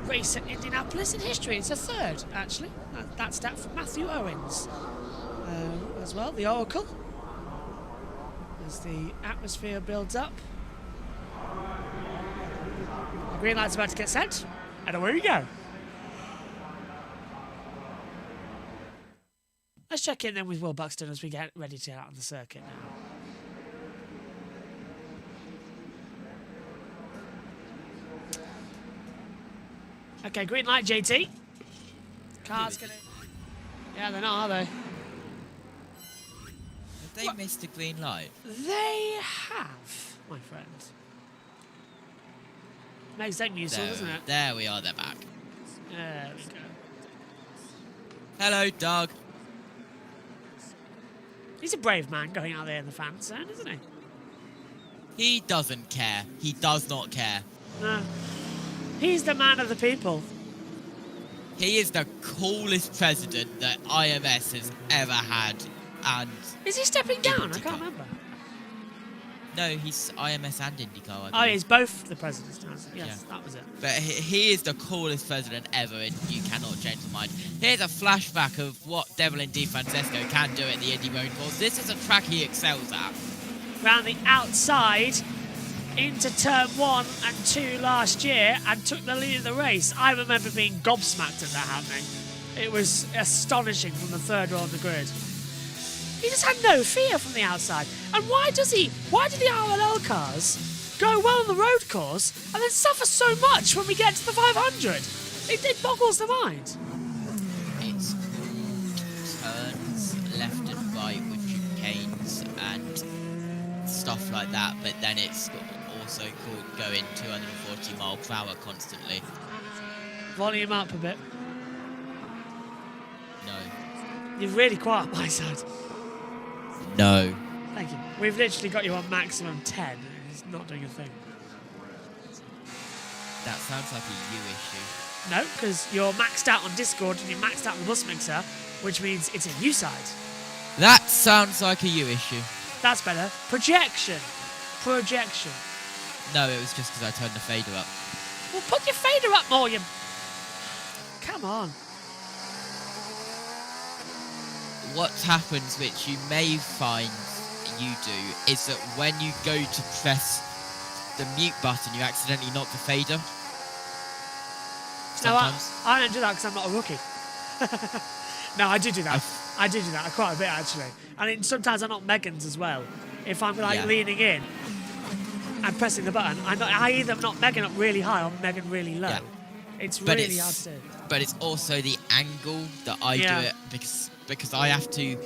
race at Indianapolis in history. It's a third, actually. That's that from Matthew Owens as well, the Oracle. As the atmosphere builds up. The green light's about to get set, and away we go. Let's check in then with Will Buxton as we get ready to get out on the circuit now. Okay, green light, JT. Car's gonna... Yeah, they're not, are they? Have they missed a green light? They have, my friend. Makes them useful, doesn't it? There we are, they're back. There we go. Hello, Doug. He's a brave man going out there in the fan zone, isn't he? He doesn't care. He does not care. No. He's the man of the people. He is the coolest president that IMS has ever had. And is he stepping down? INDYCAR. I can't remember. No, he's IMS and INDYCAR. I believe. Oh, he's both the presidents now. Yes, yeah. That was it. But he is the coolest president ever, and you cannot change his mind. Here's a flashback of what Devlin Di Francesco can do at the Indy Motorsports. This is a track he excels at. Round the outside into turn 1 and 2 last year and took the lead of the race. I remember being gobsmacked at that happening. It was astonishing from the third row on the grid. He just had no fear from the outside. And why do the RLL cars go well on the road course and then suffer so much when we get to the 500? It boggles the mind. It's turns left and right with chicanes and stuff like that, but then it's also called going 240 miles per hour constantly. Volume up a bit. No. You're really quiet on my side. No. Thank you. We've literally got you on maximum 10. It's not doing a thing. That sounds like a you issue. No, because you're maxed out on Discord and you're maxed out on the bus mixer, which means it's a you side. That sounds like a you issue. That's better. Projection. Projection. No, it was just because I turned the fader up. Well, put your fader up more, you... Come on. What happens, which you may find you do, is that when you go to press the mute button, you accidentally knock the fader. Sometimes. No, I don't do that because I'm not a rookie. No, I do that. I do that quite a bit, actually. And sometimes I knock Megan's as well. If I'm leaning in and pressing the button, I either knock Megan up really high or Megan really low. Yeah. It's really hard to do. But it's also the angle that I do it because I have to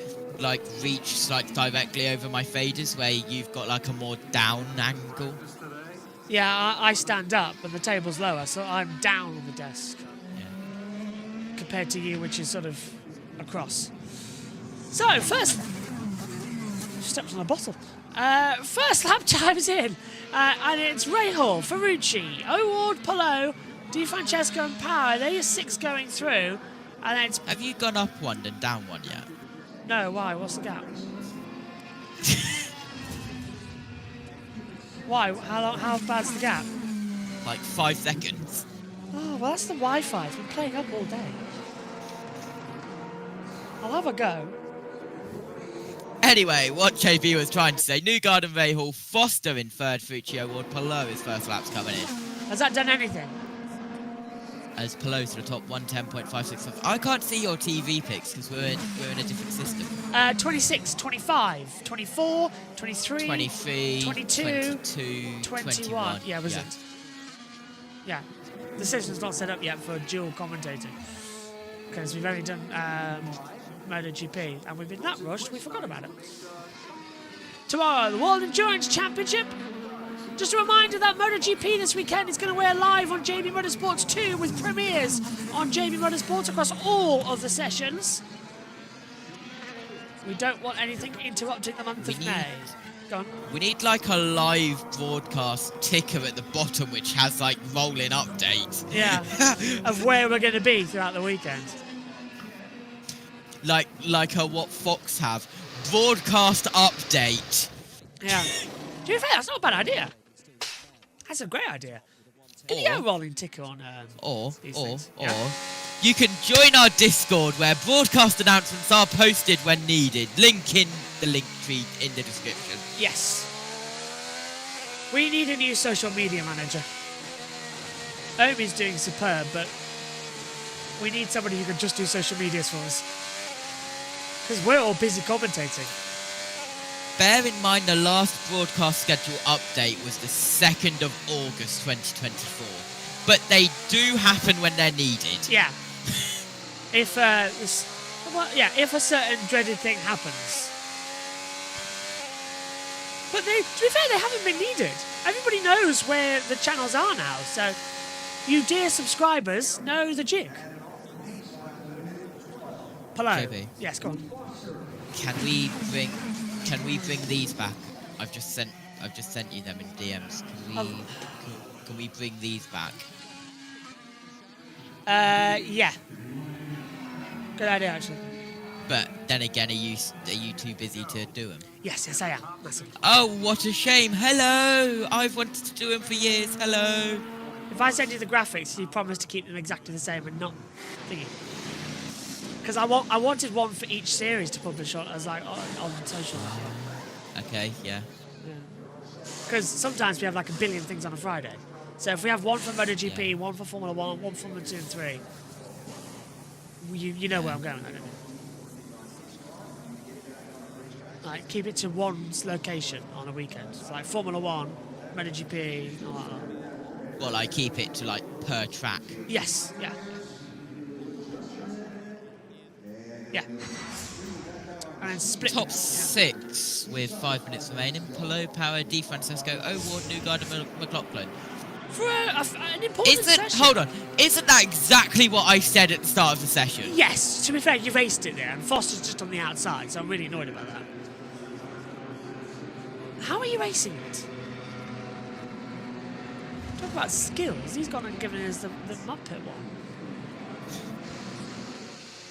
reach directly over my faders where you've got a more down angle. Yeah, I stand up and the table's lower, so I'm down on the desk. Yeah. Compared to you, which is sort of across. So, first... Stepped on a bottle. First lap time's in. And it's Ray Hall, Ferrucci, O'Ward, Palou, Di Francesco and Power. They're your 6 going through. And it's... Have you gone up one and down one yet? No, why? What's the gap? Why? How bad's the gap? 5 seconds. Oh, well, that's the Wi-Fi. It's been playing up all day. I'll have a go. Anyway, what JB was trying to say, Newgard and Ray Hall, Foster in third, Ferrucci, O'Ward, Palou, his first lap's coming in. Has that done anything? As Palou's to the top 110.56. I can't see your TV pics because we're in a different system. 26, 25, 24, 23, 23, 22, 22, 21. Yeah, was it? Yeah. The session's not set up yet for dual commentating because we've only done MotoGP and we've been that rushed we forgot about it. Tomorrow, the World Endurance Championship. Just a reminder that MotoGP this weekend is going to air live on JB Motorsports 2 with premieres on JB Motorsports across all of the sessions. We don't want anything interrupting the month of May. Go on. We need like a live broadcast ticker at the bottom which has like rolling updates. Yeah, of where we're going to be throughout the weekend. Like what Fox have. Broadcast update. Yeah. To be fair, that's not a bad idea. That's a great idea. Can you get a rolling ticker on these things? Yeah? You can join our Discord where broadcast announcements are posted when needed. Link in the Linktree in the description. Yes. We need a new social media manager. Omi's doing superb, but we need somebody who can just do social medias for us. Because we're all busy commentating. Bear in mind the last broadcast schedule update was the 2nd of August 2024. But they do happen when they're needed. Yeah. If if a certain dreaded thing happens. But to be fair, they haven't been needed. Everybody knows where the channels are now, so you dear subscribers know the jig. Hello. JB. Yes, go on. Can we bring these back? I've just sent you them in DMs. Can we bring these back? Yeah. Good idea, actually. But then again, are you too busy to do them? Yes, I am. Massively. Oh, what a shame. Hello. I've wanted to do them for years. Hello. If I send you the graphics, you promise to keep them exactly the same and not thingy. Because I wanted one for each series to publish on social. Okay, yeah. Because sometimes we have like a billion things on a Friday. So if we have one for MotoGP, one for Formula 1, one for Formula 2 and 3, you know where I'm going with that, don't you? Like, keep it to one location on a weekend. It's like Formula 1, MotoGP, all that. Well, I keep it to like per track. Yes, yeah. Yeah. And then split. Top 6 with 5 minutes remaining. Polo, Power, Di Francesco, O'Ward, Newgarden, McLaughlin. For an important session. Hold on. Isn't that exactly what I said at the start of the session? Yes, to be fair, you raced it there, and Foster's just on the outside, so I'm really annoyed about that. How are you racing it? Talk about skills. He's gone and given us the Muppet one.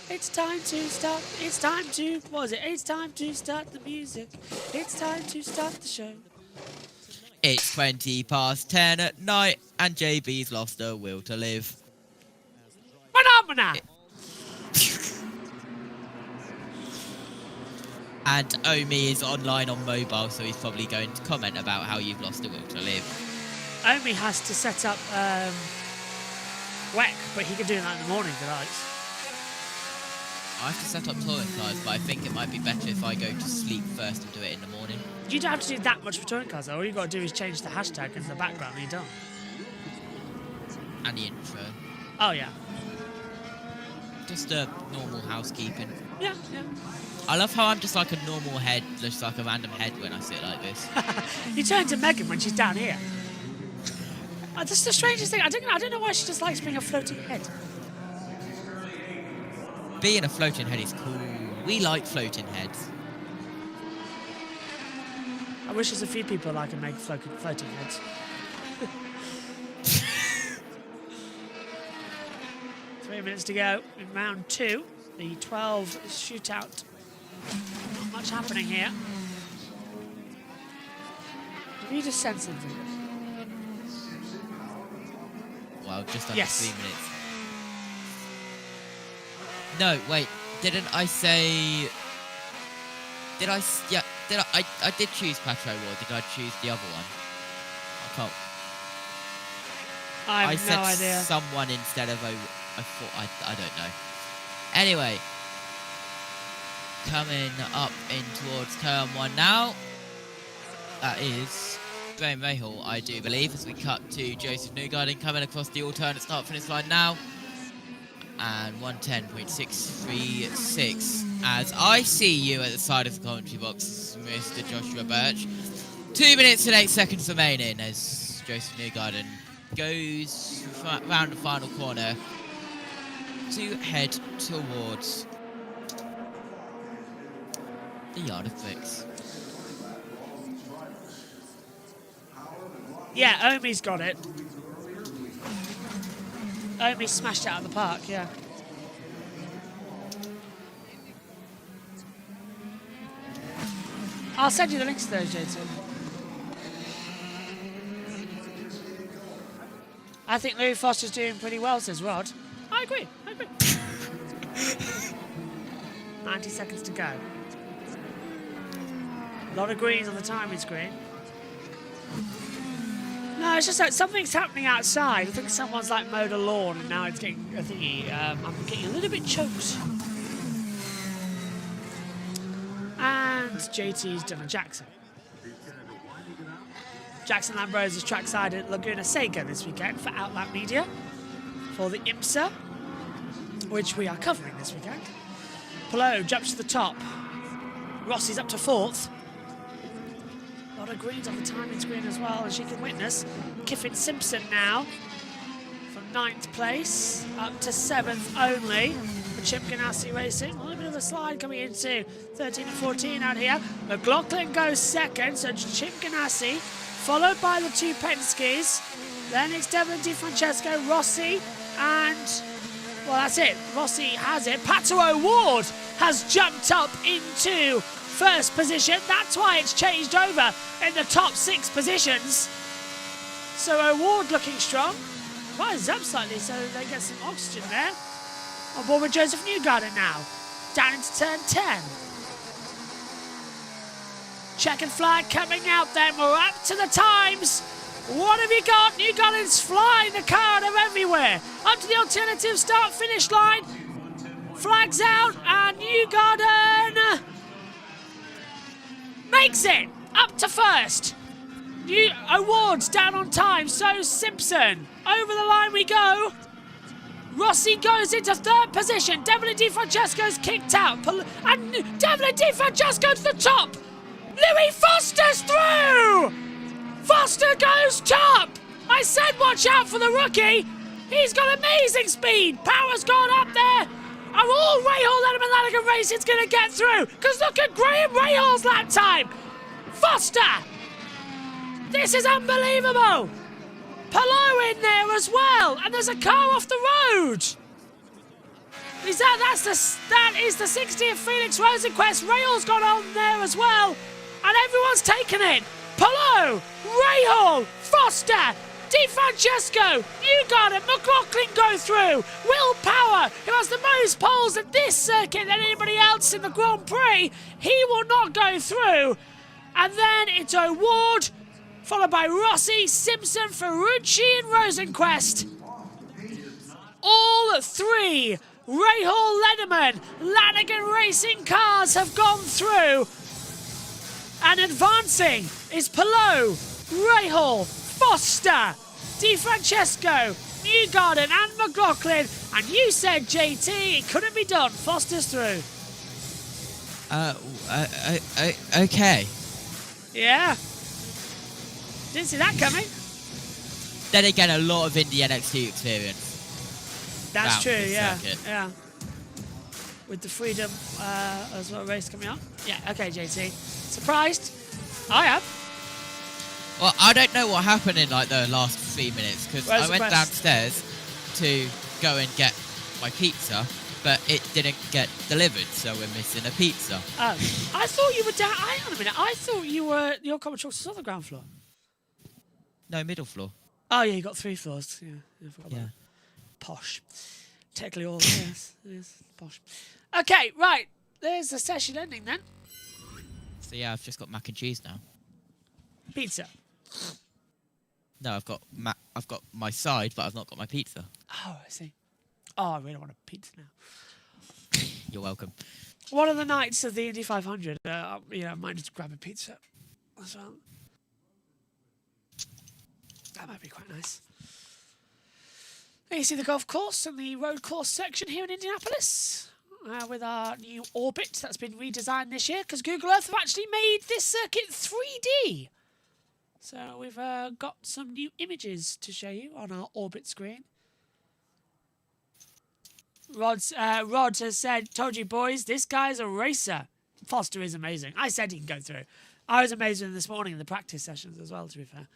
It's time to start. It's time to. What was it? It's time to start the music. It's time to start the show. It's 20 past 10 at night, and JB's lost the will to live. Phenomena! And Omi is online on mobile, so he's probably going to comment about how you've lost the will to live. Omi has to set up WEC, but he can do that in the morning tonight. I have to set up touring cars, but I think it might be better if I go to sleep first and do it in the morning. You don't have to do that much for touring cars, though. All you've got to do is change the hashtag in the background and you're done. And the intro. Oh, yeah. Just a normal housekeeping. Yeah, yeah. I love how I'm just like a normal head, just like a random head when I sit like this. You turn to Megan when she's down here. That's the strangest thing. I don't know why she just likes being a floating head. Being a floating head is cool. We like floating heads. I wish there's a few people that can make floating heads. 3 minutes to go in round 2. The 12 shootout. Not much happening here. Did you just sense something? Well, just under Yes. 3 minutes. No, wait. Didn't I say... Did I... Yeah, did I did choose Patro War. Did I choose the other one? I can't... I have said no idea. someone instead of... I thought... I don't know. Anyway. coming up in towards turn 1 now. That is Graham Rahal, I do believe, as we cut to Joseph Newgarden coming across the alternate start-finish line now. And 110.636 as I see you at the side of the commentary box, Mr. Joshua Birch. 2 minutes and 8 seconds remaining as Joseph Newgarden goes round the final corner to head towards the yard of bricks. Yeah, Omi's got it. Omi smashed it out of the park, yeah. I'll send you the links to those, JT. I think Louis Foster's doing pretty well, says Rod. I agree. 90 seconds to go. A lot of greens on the timing screen. No, it's just that something's happening outside. I think someone's like mowed a lawn and now it's getting a thingy. I'm getting a little bit choked. And JT's done a Jackson. Jackson Lambrose is trackside at Laguna Seca this weekend for Outlet Media for the IMSA, which we are covering this weekend. Pelot jumps to the top. Rossi's up to 4th. A lot of greens on the timing screen as well, as you can witness. Kiffin Simpson now from 9th place up to 7th only for Chip Ganassi Racing. A little bit of a slide coming into 13 and 14 out here. McLaughlin goes 2nd, so Chip Ganassi, followed by the 2 Penske's. Then it's Devlin DiFrancesco, Rossi, and, well, that's it. Rossi has it. Pato O'Ward has jumped up into 1st position. That's why it's changed over in the top 6 positions. So O'Ward looking strong. Rises up slightly so they get some oxygen there. On board with Joseph Newgarden now. Down into turn 10. Checkered flag coming out then. We're up to the times. What have you got? Newgarden's flying the car out of everywhere. Up to the alternative start-finish line. Flags out and Newgarden makes it up to 1st. Awards down on time, so Simpson. Over the line we go. Rossi goes into 3rd position. Devlin DiFrancesco's kicked out. And Devlin DiFrancesco to the top. Louis Foster's through. Foster goes top. I said watch out for the rookie. He's got amazing speed. Power's gone up there. Are all Rahal, Letterman, Lanigan Racing's going to get through? Because look at Graham Rahal's lap time. Foster. This is unbelievable. Pelot in there as well. And there's a car off the road. That is the 60th Felix Rosenquist. Rahal's got on there as well. And everyone's taken it. Pelot, Rahal, Foster, DiFrancesco, Newgarden, McLaughlin go through. Will Power, who has the most poles at this circuit than anybody else in the Grand Prix, he will not go through. And then it's O'Ward, followed by Rossi, Simpson, Ferrucci and Rosenquist. All 3 Rahal, Letterman, Lanigan Racing cars have gone through. And advancing is Pelot, Rahal, Foster, DiFrancesco, Newgarden and McLaughlin. And you said, JT, it couldn't be done. Foster's through. Okay. Yeah. Didn't see that coming. Then again, a lot of Indy NXT experience. That's true, yeah. Circuit. Yeah. With the Freedom as well race coming up. Yeah, okay, JT. Surprised? I am. Well, I don't know what happened in like the last 3 minutes because I went downstairs to go and get my pizza, but it didn't get delivered, so we're missing a pizza. Oh, I thought you were down. Hang on a minute. I thought your common trucks was on the ground floor. No, middle floor. Oh yeah, you got 3 floors. Yeah, I forgot about Yeah. that. Posh. Technically all. yes, posh. Okay, right. There's the session ending then. So yeah, I've just got mac and cheese now. Pizza. No, I've got my side, but I've not got my pizza. Oh, I see. Oh, I really want a pizza now. You're welcome. One of the nights of the Indy 500, I might just grab a pizza as well. That might be quite nice. There you see the golf course and the road course section here in Indianapolis. With our new orbit that's been redesigned this year, because Google Earth have actually made this circuit 3D. So we've got some new images to show you on our orbit screen. Rod has said, told you boys, this guy's a racer. Foster is amazing. I said he can go through. I was amazed with him this morning in the practice sessions as well, to be fair.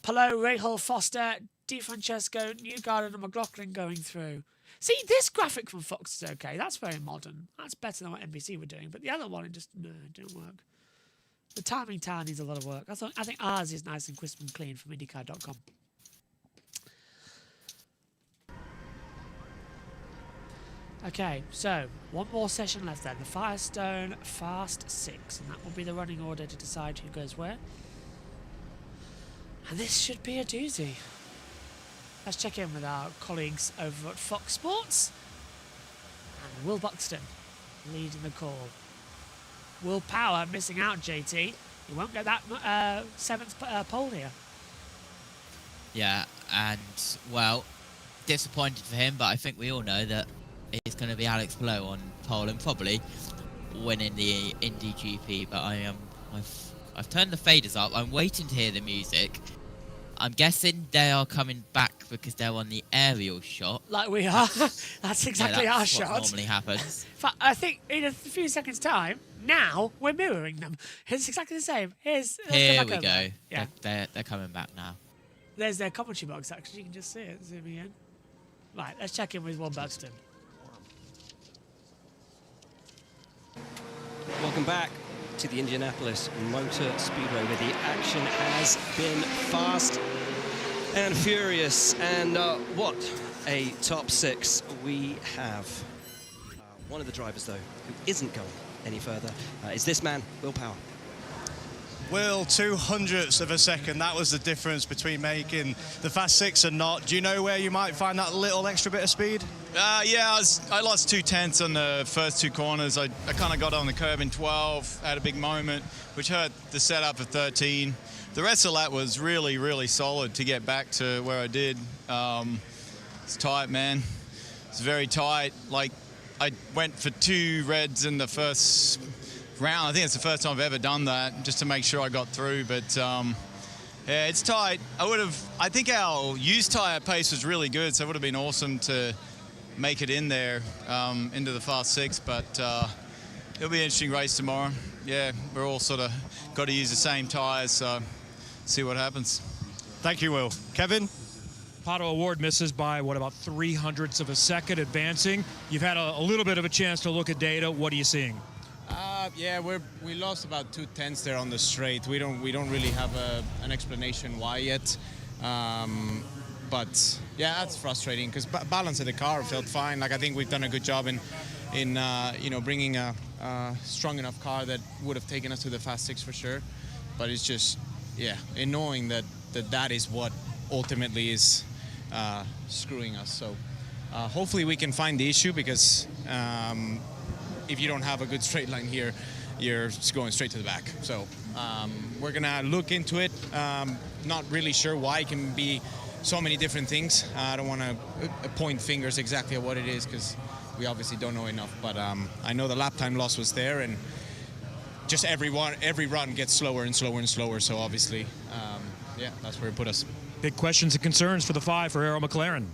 Palo, Rahal, Foster, DeFrancesco, Newgarden and McLaughlin going through. See, this graphic from Fox is okay. That's very modern. That's better than what NBC were doing. But the other one, it just didn't work. The timing tower needs a lot of work. I think ours is nice and crisp and clean from INDYCAR.com. Okay, so one more session left then. The Firestone Fast Six. And that will be the running order to decide who goes where. And this should be a doozy. Let's check in with our colleagues over at Fox Sports. And Will Buxton leading the call. Will Power missing out, JT. He won't get that 7th pole here. Yeah, and, well, disappointed for him, but I think we all know that it's going to be Alex Blow on pole and probably winning the Indy GP, but I've turned the faders up. I'm waiting to hear the music. I'm guessing they are coming back because they're on the aerial shot. Like we are. That's exactly our that's shot. what normally happens. I think in a few seconds' time, now we're mirroring them. It's exactly the same. Here we go. Yeah. They're coming back now. There's their commentary box, actually. You can just see it. Zooming in. Right, let's check in with Will Buxton. Welcome back to the Indianapolis Motor Speedway, where the action has been fast and furious. And what a top 6 we have. One of the drivers, though, who isn't going any further is this man, Will Power. Will, 200ths of a second. That was the difference between making the Fast Six and not. Do you know where you might find that little extra bit of speed? Yeah, I lost 2/10 on the first 2 corners. I kind of got on the curb in 12, had a big moment, which hurt the setup of 13. The rest of that was really, really solid to get back to where I did. It's tight, man. It's very tight. Like, I went for 2 reds in the first round. I think it's the first time I've ever done that, just to make sure I got through. But yeah, it's tight. I think our used tire pace was really good, so it would have been awesome to make it in there into the Fast Six. But it'll be an interesting race tomorrow. Yeah, we're all sort of got to use the same tires, so see what happens. Thank you, Will. Kevin? Pato Award misses by, what, about 0.03 of a second advancing. You've had a little bit of a chance to look at data. What are you seeing? Yeah, we lost about 2/10 there on the straight. We don't really have an explanation why yet. But yeah, that's frustrating because balance of the car felt fine. Like, I think we've done a good job in bringing a strong enough car that would have taken us to the Fast Six for sure. But it's just, yeah, annoying that is what ultimately is screwing us. So hopefully we can find the issue, because if you don't have a good straight line here, you're just going straight to the back. So we're gonna look into it. Not really sure why it can be so many different things. I don't want to point fingers exactly at what it is, because we obviously don't know enough. But I know the lap time loss was there, and just every run gets slower and slower and slower. So obviously, yeah, that's where it put us. Big questions and concerns for the 5 for Arrow McLaren.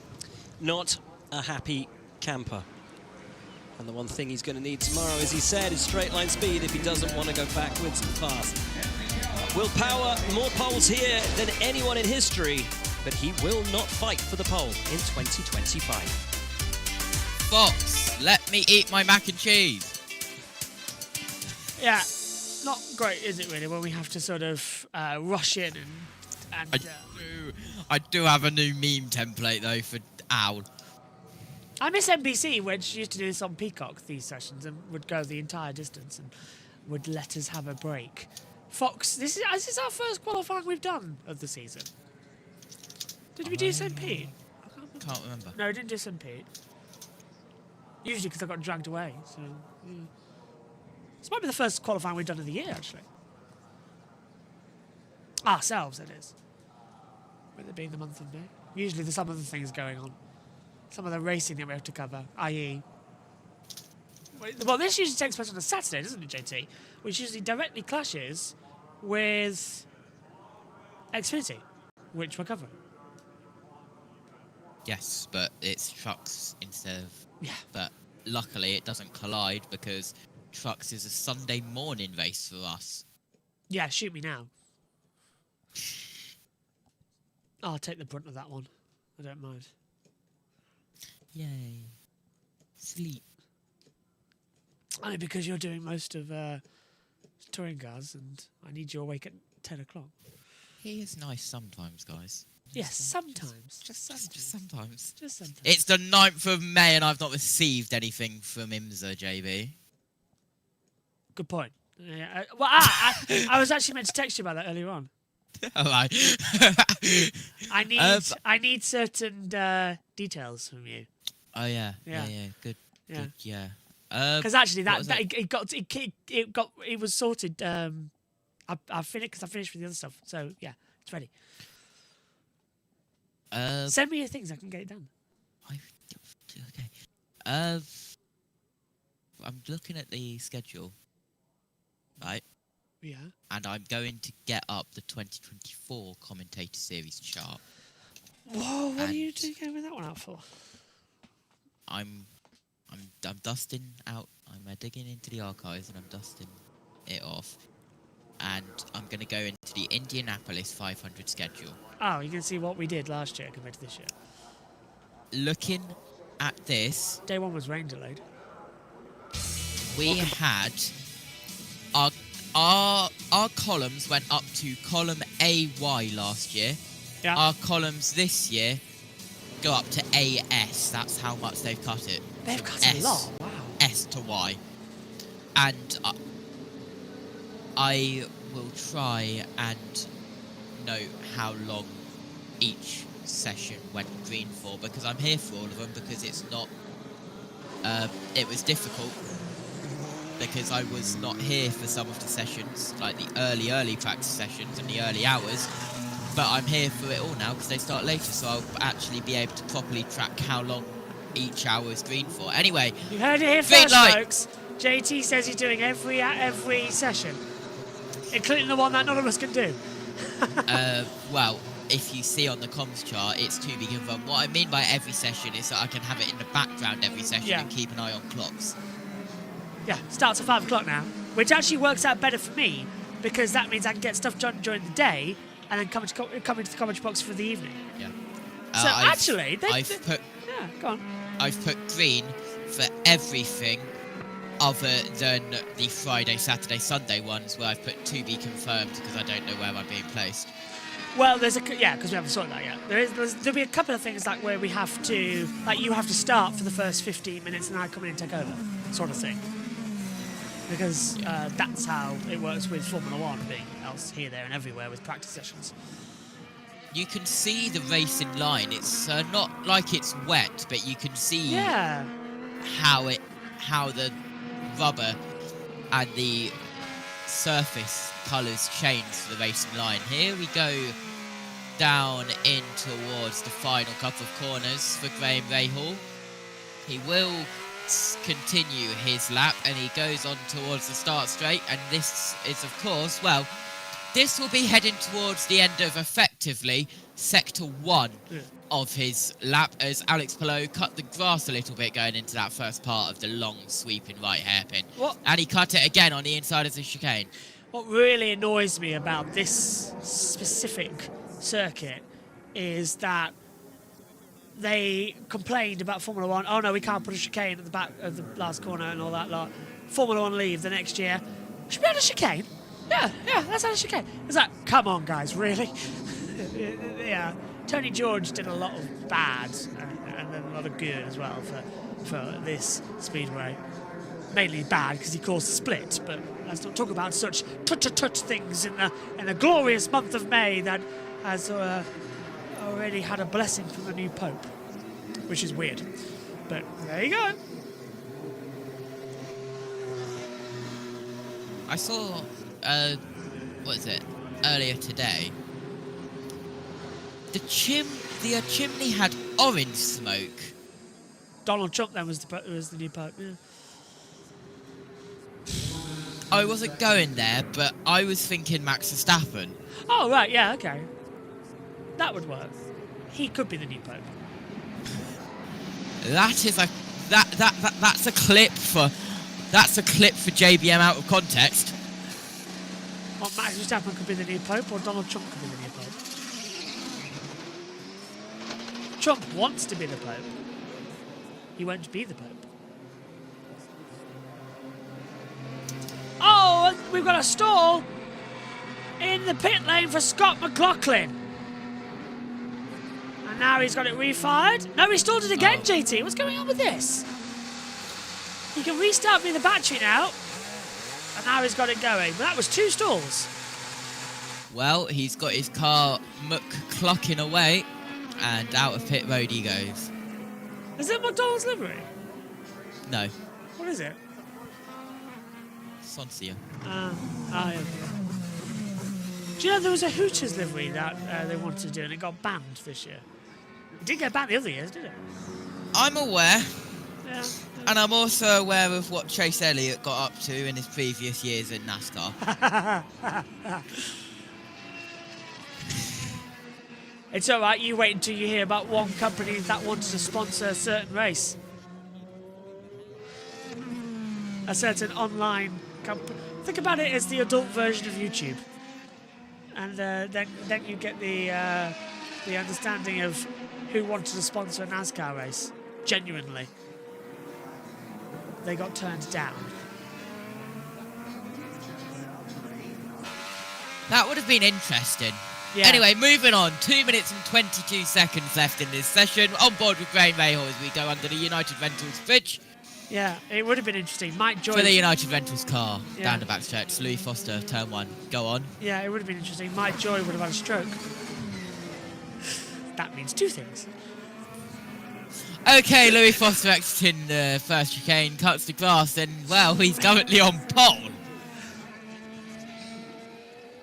Not a happy camper. And the one thing he's going to need tomorrow, as he said, is straight line speed if he doesn't want to go backwards and fast. Will Power, more poles here than anyone in history, but he will not fight for the pole in 2025. Fox, let me eat my mac and cheese. Yeah, not great, is it, really, when we have to sort of rush in and I do have a new meme template, though, for Owl. I miss NBC, which used to do this on Peacock, these sessions, and would go the entire distance and would let us have a break. Fox, this is our first qualifying we've done of the season. Did we do St. Pete? I can't remember. No, we didn't do St. Pete. Usually because I got dragged away. So, yeah. This might be the first qualifying we've done of the year, actually. Ourselves, it is. With it being the month of May. Usually there's some other things going on. Some of the racing that we have to cover, i.e. Well, this usually takes place on a Saturday, doesn't it, JT? Which usually directly clashes with Xfinity, which we're covering. Yes, but it's trucks instead of... Yeah. But luckily it doesn't collide because trucks is a Sunday morning race for us. Yeah, shoot me now. I'll take the brunt of that one. I don't mind. Yay. Sleep. Only because you're doing most of touring cars and I need you awake at 10 o'clock. He is nice sometimes, guys. Yes, sometimes. Just sometimes. Just sometimes. It's the 9th of May and I've not received anything from IMSA, JB. Good point. Yeah, I was actually meant to text you about that earlier on. All right. I need certain details from you. Oh yeah. Yeah. Yeah. Good. Yeah. Good, yeah. Because actually, it was sorted. I finished because I finished with the other stuff. So yeah, it's ready. Send me your things. I can get it done. Okay. I'm looking at the schedule. Right. Yeah. And I'm going to get up the 2024 commentator series chart. Whoa! What are you doing with that one out for? I'm dusting out. I'm digging into the archives and I'm dusting it off. And I'm going to go into the Indianapolis 500 schedule. Oh, you can see what we did last year compared to this year. Looking at this, day one was rain delayed. We had our columns went up to column AY last year. Yeah. Our columns this year go up to AS. That's how much they've cut it. They've cut a lot. Wow. S to Y. And I will try and note how long each session went green for, because I'm here for all of them, because it's not... it was difficult because I was not here for some of the sessions, like the early practice sessions and the early hours, but I'm here for it all now because they start later, so I'll actually be able to properly track how long each hour is green for. Anyway, you heard it here first, folks. JT says he's doing every session, including the one that none of us can do. Well, if you see on the comms chart, it's to be confirmed. What I mean by every session is that I can have it in the background every session and keep an eye on clocks. Yeah, starts at 5 o'clock now, which actually works out better for me because that means I can get stuff done during the day and then come into the commentary box for the evening. Yeah. So actually, yeah, go on. I've put green for everything other than the Friday, Saturday, Sunday ones where I've put to be confirmed because I don't know where I'm being placed. Well, because we haven't sorted that yet. There'll be a couple of things like where we have to, like you have to start for the first 15 minutes and I come in and take over, sort of thing. Because that's how it works with Formula One, being else here, there, and everywhere with practice sessions. You can see the racing line. It's not like it's wet, but you can see how the rubber and the surface colours change for the racing line. Here we go down in towards the final couple of corners for Graham Rahal. He will continue his lap and he goes on towards the start straight, and this is of course, well, this will be heading towards the end of effectively sector 1 of his lap as Alex Palou cut the grass a little bit going into that first part of the long sweeping right hairpin. And he cut it again on the inside of the chicane. What really annoys me about this specific circuit is that they complained about Formula One. Oh no, we can't put a chicane at the back of the last corner and all that lot. Formula One leave the next year. Should we have a chicane? Yeah, let's have a chicane. It's like, come on guys, really? Yeah, Tony George did a lot of bad and then a lot of good as well for this speedway. Mainly bad because he caused a split, but let's not talk about such touch things in the glorious month of May that has already had a blessing from the new Pope, which is weird. But there you go. I saw, what is it, earlier today. The chimney had orange smoke. Donald Trump then was the new pope. Yeah. I wasn't going there, but I was thinking Max Verstappen. Oh right, yeah, okay. That would work. He could be the new pope. That's a clip for JBM out of context. Or Max Verstappen could be the new pope, or Donald Trump could be the new pope. Trump wants to be the pope. He won't be the pope. Oh, we've got a stall in the pit lane for Scott McLaughlin. And now he's got it refired. No, he stalled it again, JT. What's going on with this? He can restart me the battery now. And now he's got it going. But that was 2 stalls. Well, he's got his car clocking away, and out of pit road he goes. Is it McDonald's livery? No. What is it? Sonsia. Yeah. Do you know there was a Hooters livery that they wanted to do and it got banned this year? It didn't get banned the other years, did it? I'm aware. Yeah. And I'm also aware of what Chase Elliott got up to in his previous years in NASCAR. It's all right. You wait until you hear about one company that wanted to sponsor a certain race. A certain online company. Think about it as the adult version of YouTube. And then you get the understanding of who wanted to sponsor a NASCAR race. Genuinely. They got turned down. That would have been interesting. Yeah. Anyway, moving on. 2 minutes and 22 seconds left in this session. On board with Graham Rahal as we go under the United Rentals bridge. Yeah, it would have been interesting. Mike Joy... For the United Rentals car, Yeah. down the backstretch. Louis Foster, turn 1. Go on. Yeah, it would have been interesting. Mike Joy would have had a stroke. That means 2 things. Okay, Louis Foster exiting the first chicane, cuts the grass, and, well, he's currently on pole.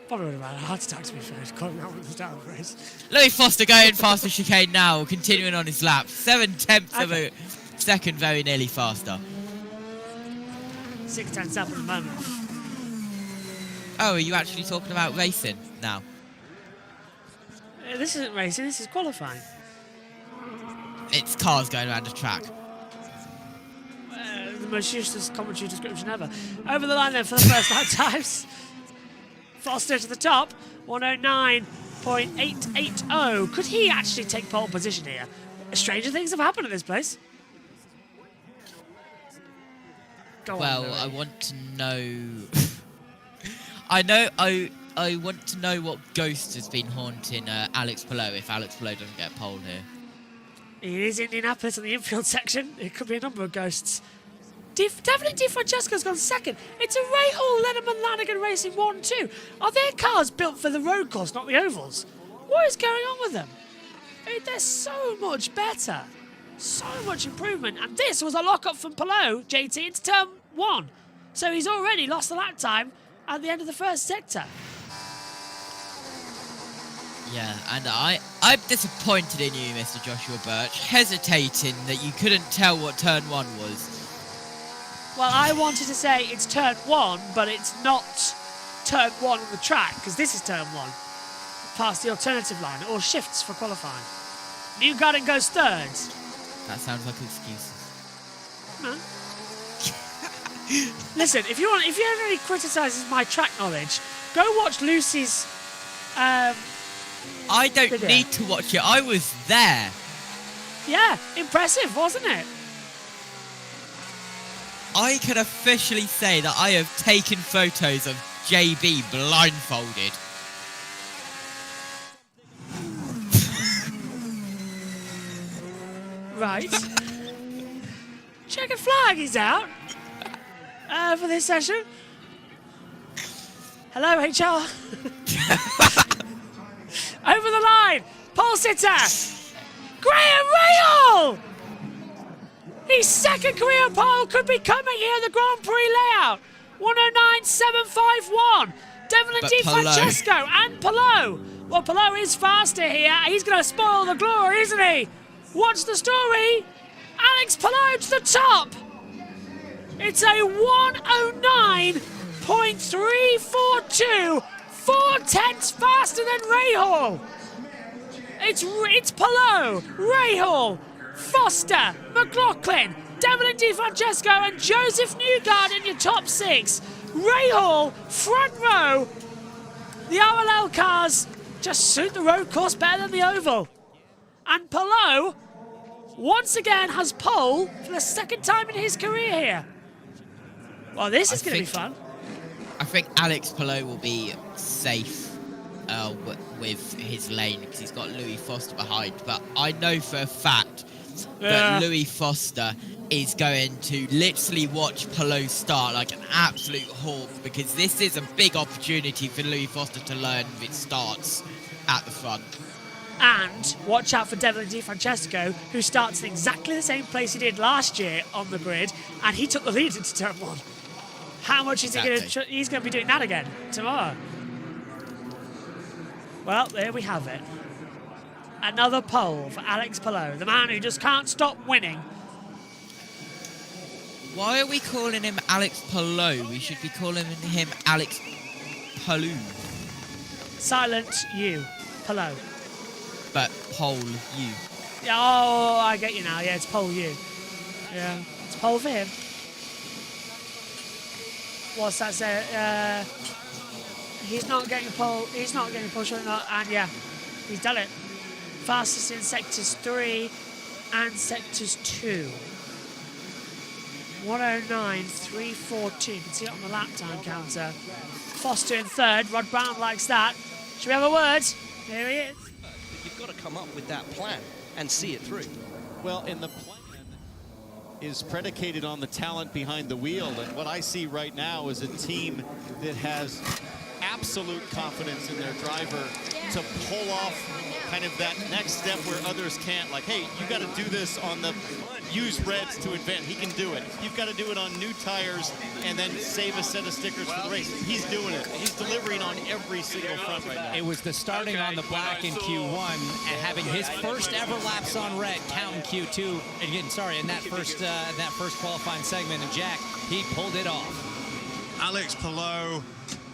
Probably would have had a heart attack to be fair. He's calling out with the start of the race. Louis Foster going past the chicane now, continuing on his lap. 7/10 of a second, very nearly faster. 6/10 up at the moment. Oh, are you actually talking about racing now? This isn't racing, this is qualifying. It's cars going around the track. The most useless commentary description ever. Over the line then for the first lap times. Foster to the top, 109.880. Could he actually take pole position here? Stranger things have happened at this place. Go well, on, I want to know... I want to know what ghost has been haunting Alex Palou if Alex Palou doesn't get pole here. It is Indianapolis in the infield section. It could be a number of ghosts. Definitely Di Francesco's gone second. It's a Rahal, Letterman, Lanigan Racing 1-2. Are their cars built for the road course, not the ovals? What is going on with them? They're so much better. So much improvement. And this was a lock-up from Palou, JT, into turn 1. So he's already lost the lap time at the end of the first sector. Yeah, and I'm disappointed in you, Mr. Joshua Birch, hesitating that you couldn't tell what turn 1 was. Well, I wanted to say it's turn 1, but it's not turn 1 on the track, because this is turn 1. Past the alternative line. It all shifts for qualifying. Newgarden goes third. That sounds like excuses. No. Listen, if you ever criticises my track knowledge, go watch Lucy's... I don't video. need to watch it. I was there. Yeah, impressive, wasn't it? I can officially say that I have taken photos of JB blindfolded. Right. Checkered flag is out for this session. Hello, HR. Over the line, pole sitter, Graham Rahal! His second career pole could be coming here in the Grand Prix layout. 109.751. Devlin But Di Palou. Francesco and Palou. Well, Palou is faster here. He's going to spoil the glory, isn't he? What's the story? Alex Palou to the top. It's a 109.342. 4/10 faster than Rahal. It's Palou, Rahal, Foster, McLaughlin, Devlin Di Francesco and Joseph Newgard in your top 6. Rahal, front row. The RLL cars just suit the road course better than the oval. And Palou, once again, has pole for the second time in his career here. Well, this is going to be fun. I think Alex Palou will be safe with his lane because he's got Louis Foster behind. But I know for a fact that Louis Foster is going to literally watch Palou start like an absolute hawk, because this is a big opportunity for Louis Foster to learn if it starts at the front. And watch out for Devlin Di Francesco, who starts in exactly the same place he did last year on the grid, and he took the lead into turn 1. How much is he going to... He's going to be doing that again tomorrow. Well, there we have it. Another pole for Alex Palou, the man who just can't stop winning. Why are we calling him Alex Palou? We should be calling him Alex Palou. Silent U, Palou. But pole U. Yeah, oh, I get you now. Yeah, it's pole U. Yeah, it's pole for him. What's that say? He's not getting a pole. He's not getting a pole shot. And yeah, he's done it. Fastest in sectors 3 and sectors 2. 109.342. You can see it on the lap time counter. Foster in 3rd. Rod Brown likes that. Should we have a word? Here he is. You've got to come up with that plan and see it through. Well, and the plan is predicated on the talent behind the wheel. And what I see right now is a team that has absolute confidence in their driver to pull off kind of that next step where others can't. Like, hey, you got to do this on the use reds to advance. He can do it. You've got to do it on new tires and then save a set of stickers for the race. He's doing it. He's delivering on every single front right now. It was the starting on the black in Q1 and having his first ever laps on red count in Q2. Again, sorry, in that first qualifying segment. And Jack, he pulled it off. Alex Palou,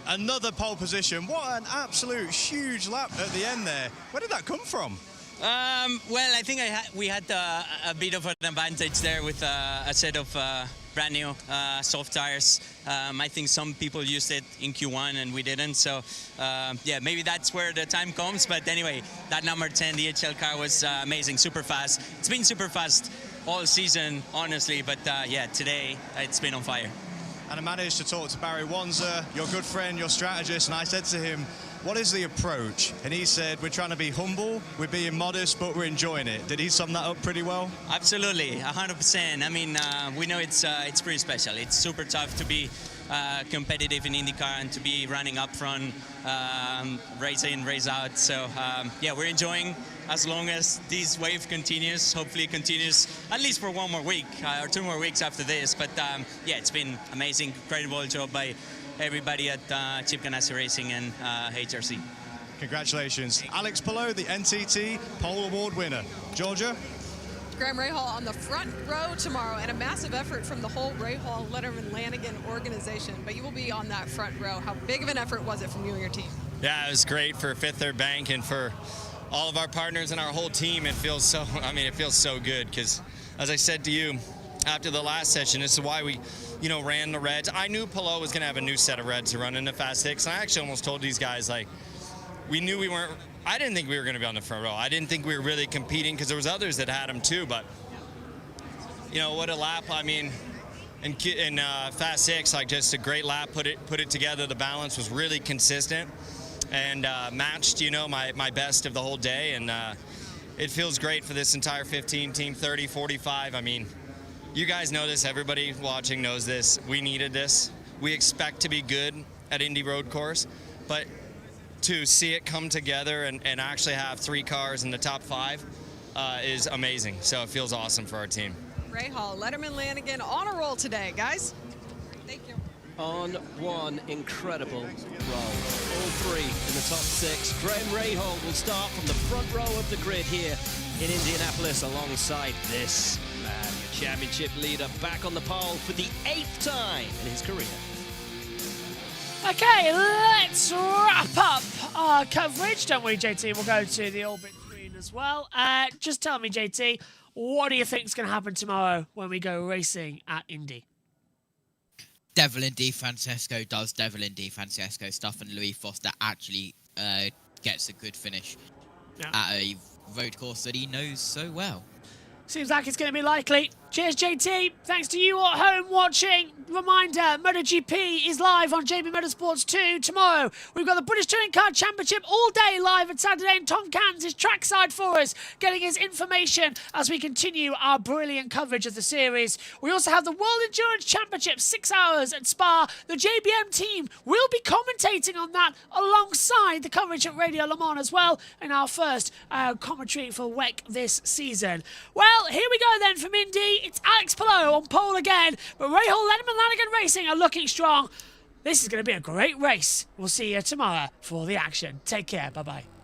another pole position. What an absolute huge lap at the end there. Where did that come from? Well, I think we had a bit of an advantage there with a set of brand new soft tires. I think some people used it in Q1 and we didn't. So, yeah, maybe that's where the time comes. But anyway, that number 10 DHL car was amazing, super fast. It's been super fast all season, honestly. But, yeah, today it's been on fire. And I managed to talk to Barry Wanzer, your good friend, your strategist, and I said to him, what is the approach? And he said, we're trying to be humble, we're being modest, but we're enjoying it. Did he sum that up pretty well? Absolutely, 100%. I mean, we know it's pretty special. It's super tough to be competitive in INDYCAR and to be running up front, race in, race out. So, yeah, we're enjoying as long as this wave continues. Hopefully it continues at least for one more week or 2 more weeks after this. But, yeah, it's been amazing, incredible job by everybody at Chip Ganassi Racing and HRC. Congratulations. Alex Palou, the NTT Pole Award winner. Georgia? Graham Rahal on the front row tomorrow, and a massive effort from the whole Rahal Letterman Lanigan organization. But you will be on that front row. How big of an effort was it from you and your team? Yeah, it was great for Fifth Third Bank and for all of our partners and our whole team. It feels so, I mean, it feels so good because, as I said to you after the last session, this is why we, you know, ran the reds. I knew Palou was going to have a new set of reds to run in the Fast Six, and I actually almost told these guys, like, we knew we weren't, I didn't think we were going to be on the front row. I didn't think we were really competing because there was others that had them too, but, you know, what a lap. I mean, in Fast Six, like, just a great lap, put it together. The balance was really consistent and matched, you know, my best of the whole day, and it feels great for this entire 15, Team 30, 45. I mean, you guys know this. Everybody watching knows this. We needed this. We expect to be good at Indy Road Course, but to see it come together and actually have 3 cars in the top 5 is amazing. So it feels awesome for our team. Rahal, Letterman Lanigan on a roll today, guys. Thank you. on one incredible roll. All three in the top 6. Graham Rahal will start from the front row of the grid here in Indianapolis alongside this man, the championship leader, back on the pole for the 8th time in his career. Okay, let's wrap up our coverage, don't we, JT? We'll go to the orbit screen as well. Just tell me, JT, what do you think is going to happen tomorrow when we go racing at Indy? Devlin DeFrancesco does Devlin DeFrancesco stuff, and Louis Foster actually gets a good finish at a road course that he knows so well. Seems like it's going to be likely. Cheers, JT. Thanks to you at home watching. Reminder, MotoGP is live on JB Motorsports 2 tomorrow. We've got the British Touring Car Championship all day live at Saturday, and Tom Cans is trackside for us, getting his information as we continue our brilliant coverage of the series. We also have the World Endurance Championship, 6 hours at Spa. The JBM team will be commentating on that alongside the coverage at Radio Le Mans as well in our first commentary for WEC this season. Well, here we go then from Indy. It's Alex Palou on pole again, but Rahal, Letterman, Lanigan Racing are looking strong. This is going to be a great race. We'll see you tomorrow for the action. Take care. Bye-bye.